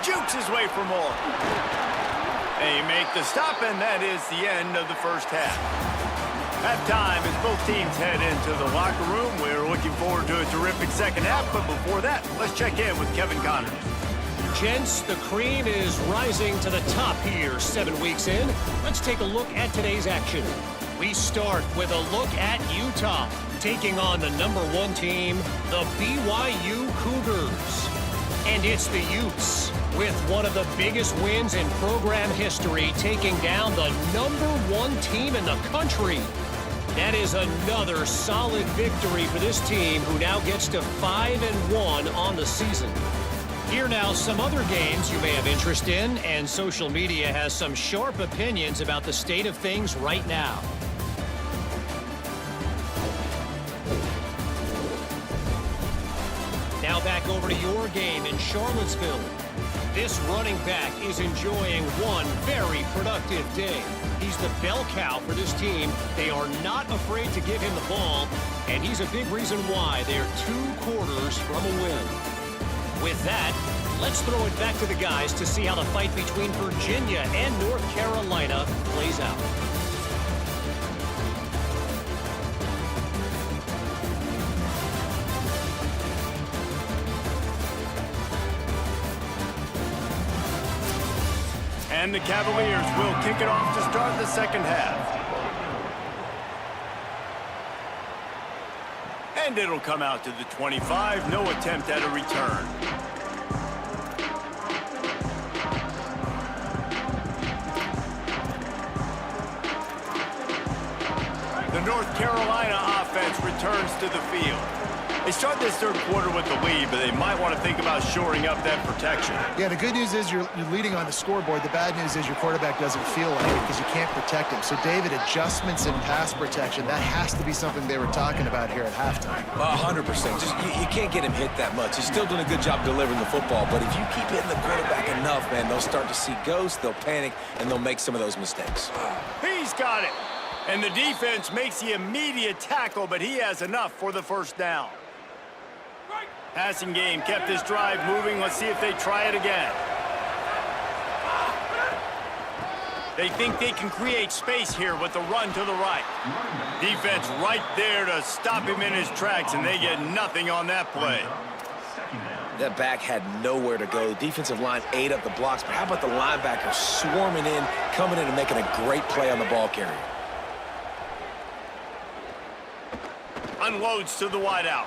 Jukes his way for more. They make the stop, and that is the end of the first half. Halftime as both teams head into the locker room. We're looking forward to a terrific second half, but before that, let's check in with Kevin Connors. Gents, the cream is rising to the top here 7 weeks in. Let's take a look at today's action. We start with a look at Utah, taking on the #1 team, the BYU Cougars. And it's the Utes, with one of the biggest wins in program history, taking down the #1 team in the country. That is another solid victory for this team, who now gets to 5-1 on the season. Here now, some other games you may have interest in, and social media has some sharp opinions about the state of things right now. Now back over to your game in Charlottesville. This running back is enjoying one very productive day. He's the bell cow for this team. They are not afraid to give him the ball, and he's a big reason why they're 2 quarters from a win. With that, let's throw it back to the guys to see how the fight between Virginia and North Carolina plays out. And the Cavaliers will kick it off to start the second half. And it'll come out to the 25. No attempt at a return. The North Carolina offense returns to the field. They start this third quarter with the lead, but they might want to think about shoring up that protection. Yeah, the good news is you're leading on the scoreboard. The bad news is your quarterback doesn't feel like it because you can't protect him. So, David, adjustments in pass protection, that has to be something they were talking about here at halftime. 100%. Just you can't get him hit that much. He's still doing a good job delivering the football, but if you keep hitting the quarterback enough, man, they'll start to see ghosts, they'll panic, and they'll make some of those mistakes. He's got it. And the defense makes the immediate tackle, but he has enough for the first down. Passing game kept this drive moving. Let's see if they try it again. They think they can create space here with the run to the right. Defense right there to stop him in his tracks, and they get nothing on that play. That back had nowhere to go. The defensive line ate up the blocks, but how about the linebacker swarming in, coming in and making a great play on the ball carrier? Unloads to the wideout.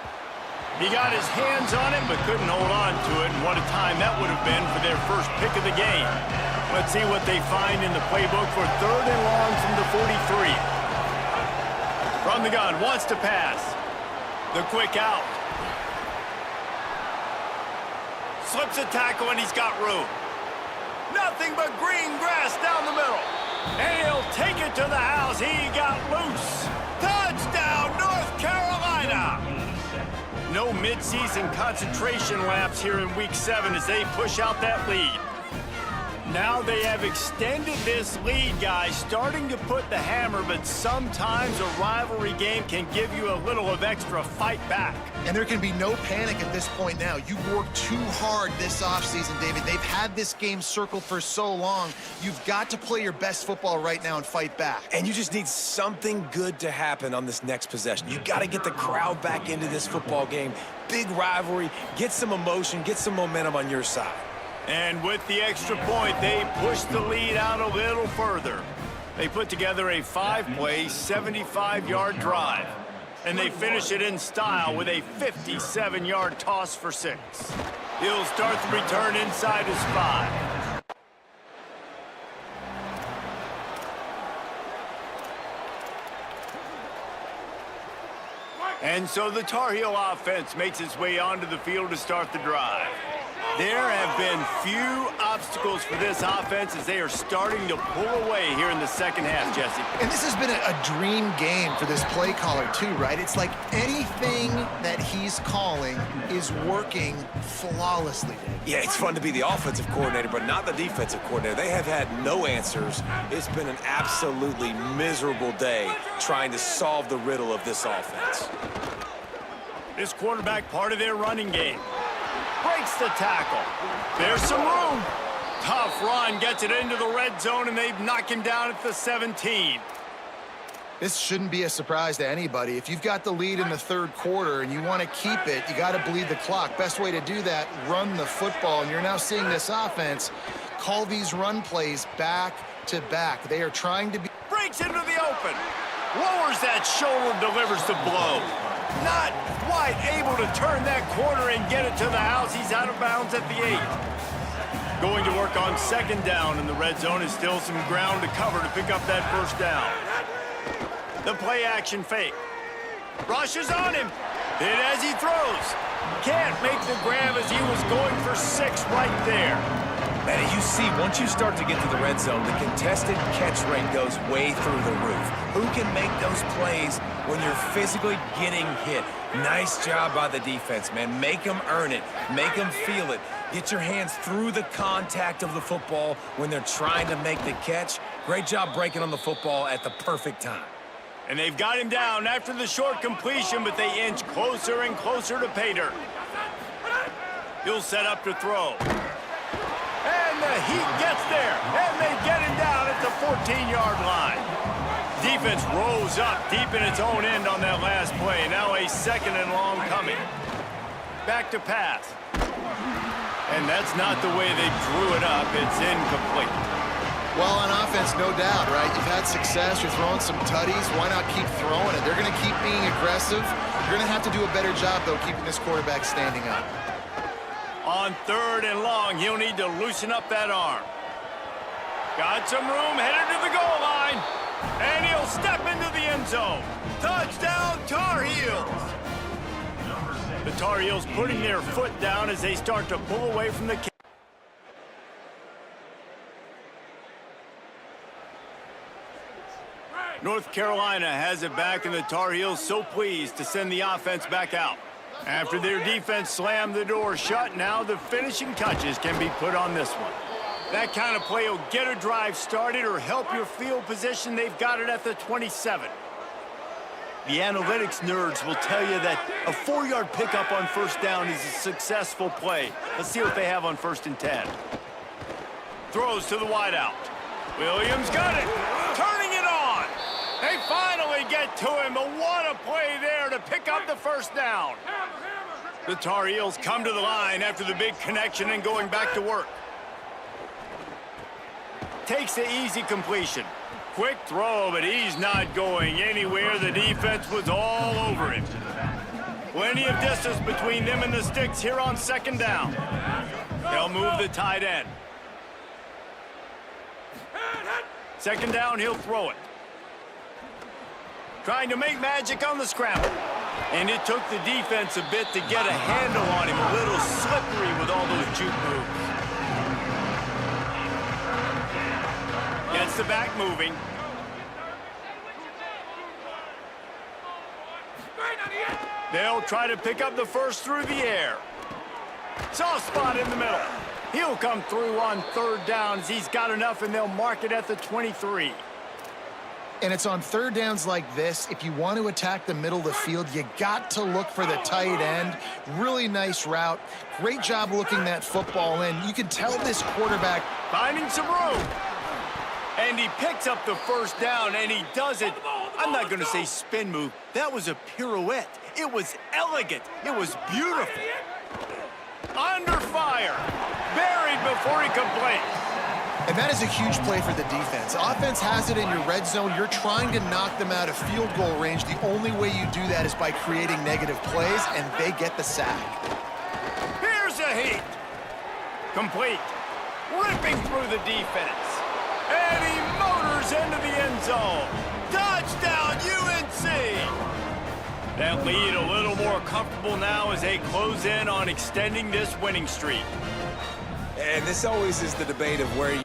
He got his hands on it, but couldn't hold on to it, and what a time that would have been for their first pick of the game. Let's see what they find in the playbook for 3rd and long from the 43. From the gun, wants to pass. The quick out. Slips a tackle, and he's got room. Nothing but green grass down the middle. And he'll take it to the house. He got loose. Touchdown, North Carolina! No midseason concentration laps here in Week 7 as they push out that lead. Now they have extended this lead, guys, starting to put the hammer, but sometimes a rivalry game can give you a little of extra fight back. And there can be no panic at this point now. You've worked too hard this offseason, David. They've had this game circled for so long. You've got to play your best football right now and fight back. And you just need something good to happen on this next possession. You got to get the crowd back into this football game. Big rivalry, get some emotion, get some momentum on your side. And with the extra point, they push the lead out a little further. They put together a 5-play, 75-yard drive. And they finish it in style with a 57-yard toss for 6. He'll start the return inside his 5. And so the Tar Heel offense makes its way onto the field to start the drive. There have been few obstacles for this offense as they are starting to pull away here in the second half, Jesse. And this has been a dream game for this play caller too, right? It's like anything that he's calling is working flawlessly. Yeah, it's fun to be the offensive coordinator, but not the defensive coordinator. They have had no answers. It's been an absolutely miserable day trying to solve the riddle of this offense. This quarterback part of their running game. Breaks the tackle. There's some room. Tough run, gets it into the red zone, and they knock him down at the 17. This shouldn't be a surprise to anybody. If you've got the lead in the third quarter and you want to keep it, you got to bleed the clock. Best way to do that, run the football. And you're now seeing this offense call these run plays back to back. They are trying to be... Breaks into the open. Lowers that shoulder, delivers the blow. Not quite able to turn that corner and get it to the house. He's out of bounds at the 8. Going to work on second down in the red zone is still some ground to cover to pick up that first down. The play action fake. Rushes on him. Hit as he throws. Can't make the grab as he was going for 6 right there. Man, you see, once you start to get to the red zone, the contested catch rate goes way through the roof. Who can make those plays when you're physically getting hit? Nice job by the defense, man. Make them earn it. Make them feel it. Get your hands through the contact of the football when they're trying to make the catch. Great job breaking on the football at the perfect time. And they've got him down after the short completion, but they inch closer and closer to pay dirt. He'll set up to throw. And the heat gets there, and they get him down at the 14-yard line. Defense rose up deep in its own end on that last play. Now a 2nd and long coming. Back to pass. And that's not the way they drew it up. It's incomplete. Well, on offense, no doubt, right? You've had success. You're throwing some tutties. Why not keep throwing it? They're going to keep being aggressive. You're going to have to do a better job, though, keeping this quarterback standing up. On 3rd and long, he'll need to loosen up that arm. Got some room, headed to the goal line. And he'll step into the end zone. Touchdown, Tar Heels! The Tar Heels putting their foot down as they start to pull away from the kick. North Carolina has it back, and the Tar Heels so pleased to send the offense back out. After their defense slammed the door shut, now the finishing touches can be put on this one. That kind of play will get a drive started or help your field position. They've got it at the 27. The analytics nerds will tell you that a 4-yard pickup on 1st down is a successful play. Let's see what they have on 1st and 10. Throws to the wideout. Williams got it. Turning it on. They finally get to him, but what a play there to pick up the 1st down. The Tar Heels come to the line after the big connection and going back to work. Takes the easy completion. Quick throw, but he's not going anywhere. The defense was all over him. Plenty of distance between them and the sticks here on 2nd down. They'll move the tight end. 2nd down, he'll throw it. Trying to make magic on the scramble. And it took the defense a bit to get a handle on him. A little slippery with all those juke moves. Gets the back moving. They'll try to pick up the 1st through the air. Soft spot in the middle. He'll come through on 3rd down as he's got enough, and they'll mark it at the 23. And it's on 3rd downs like this. If you want to attack the middle of the field, you got to look for the tight end. Really nice route. Great job looking that football in. You can tell this quarterback finding some room. And he picks up the 1st down, and he does it. I'm not going to say spin move. That was a pirouette. It was elegant. It was beautiful. Under fire. Buried before he completes. And that is a huge play for the defense. Offense has it in your red zone. You're trying to knock them out of field goal range. The only way you do that is by creating negative plays, and they get the sack. Here's a heat. Complete. Ripping through the defense. And he motors into the end zone. Touchdown, UNC! That lead a little more comfortable now as they close in on extending this winning streak. And this always is the debate of where you...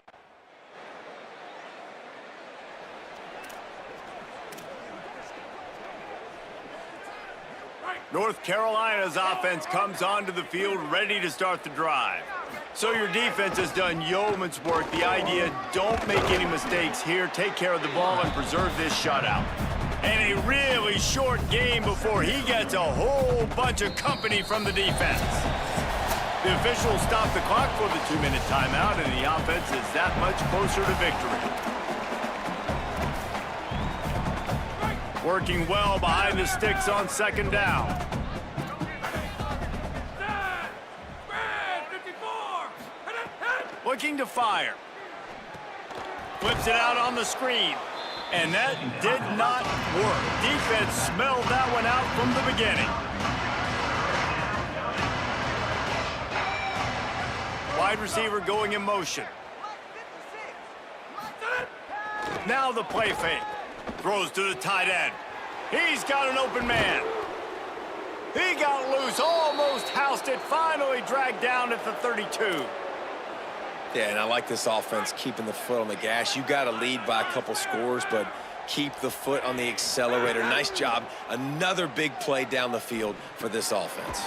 North Carolina's offense comes onto the field ready to start the drive. So your defense has done yeoman's work. The idea, don't make any mistakes here. Take care of the ball and preserve this shutout. And a really short game before he gets a whole bunch of company from the defense. The officials stop the clock for the 2-minute timeout, and the offense is that much closer to victory. Working well behind the sticks on 2nd down. Looking to fire. Flips it out on the screen. And that did not work. Defense smelled that one out from the beginning. Wide receiver going in motion. Now the play fake. Throws to the tight end. He's got an open man. He got loose, almost housed it, finally dragged down at the 32. Yeah, and I like this offense keeping the foot on the gas. You got to lead by a couple scores, but keep the foot on the accelerator. Nice job. Another big play down the field for this offense.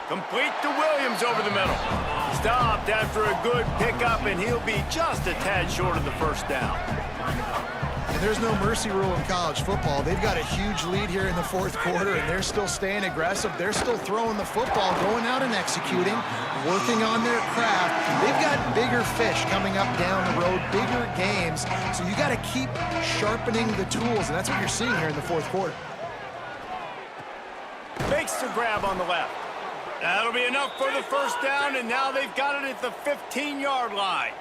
Complete to Williams over the middle. Stopped after a good pickup, and he'll be just a tad short of the first down. And there's no mercy rule in college football. They've got a huge lead here in the fourth quarter, and they're still staying aggressive. They're still throwing the football, going out and executing, working on their craft. They've got bigger fish coming up down the road, bigger games. So you got to keep sharpening the tools, and that's what you're seeing here in the fourth quarter. Makes the grab on the left. That'll be enough for the first down, and now they've got it at the 15-yard line.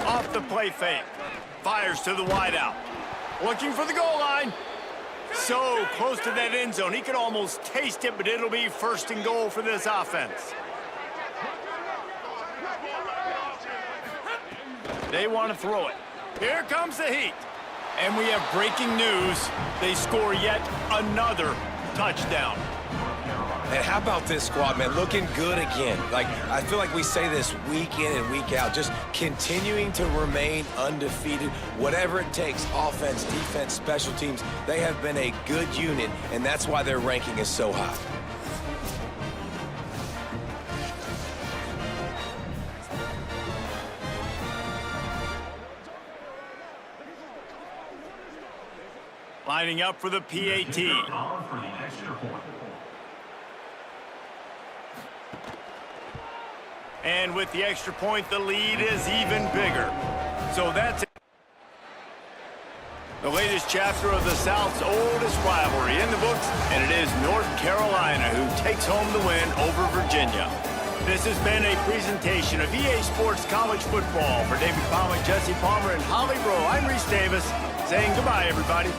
Off the play fake. Fires to the wideout. Looking for the goal line. So close to that end zone. He could almost taste it, but it'll be first and goal for this offense. They want to throw it. Here comes the heat. And we have breaking news. They score yet another touchdown. And how about this squad, man? Looking good again. Like, I feel like we say this week in and week out, just continuing to remain undefeated. Whatever it takes, offense, defense, special teams, they have been a good unit, and that's why their ranking is so high. Lining up for the PAT. And with the extra point, the lead is even bigger. So that's it. The latest chapter of the South's oldest rivalry in the books, and it is North Carolina who takes home the win over Virginia. This has been a presentation of EA Sports College Football. For David Palmer, Jesse Palmer, and Holly Rowe, I'm Reese Davis, saying goodbye, everybody.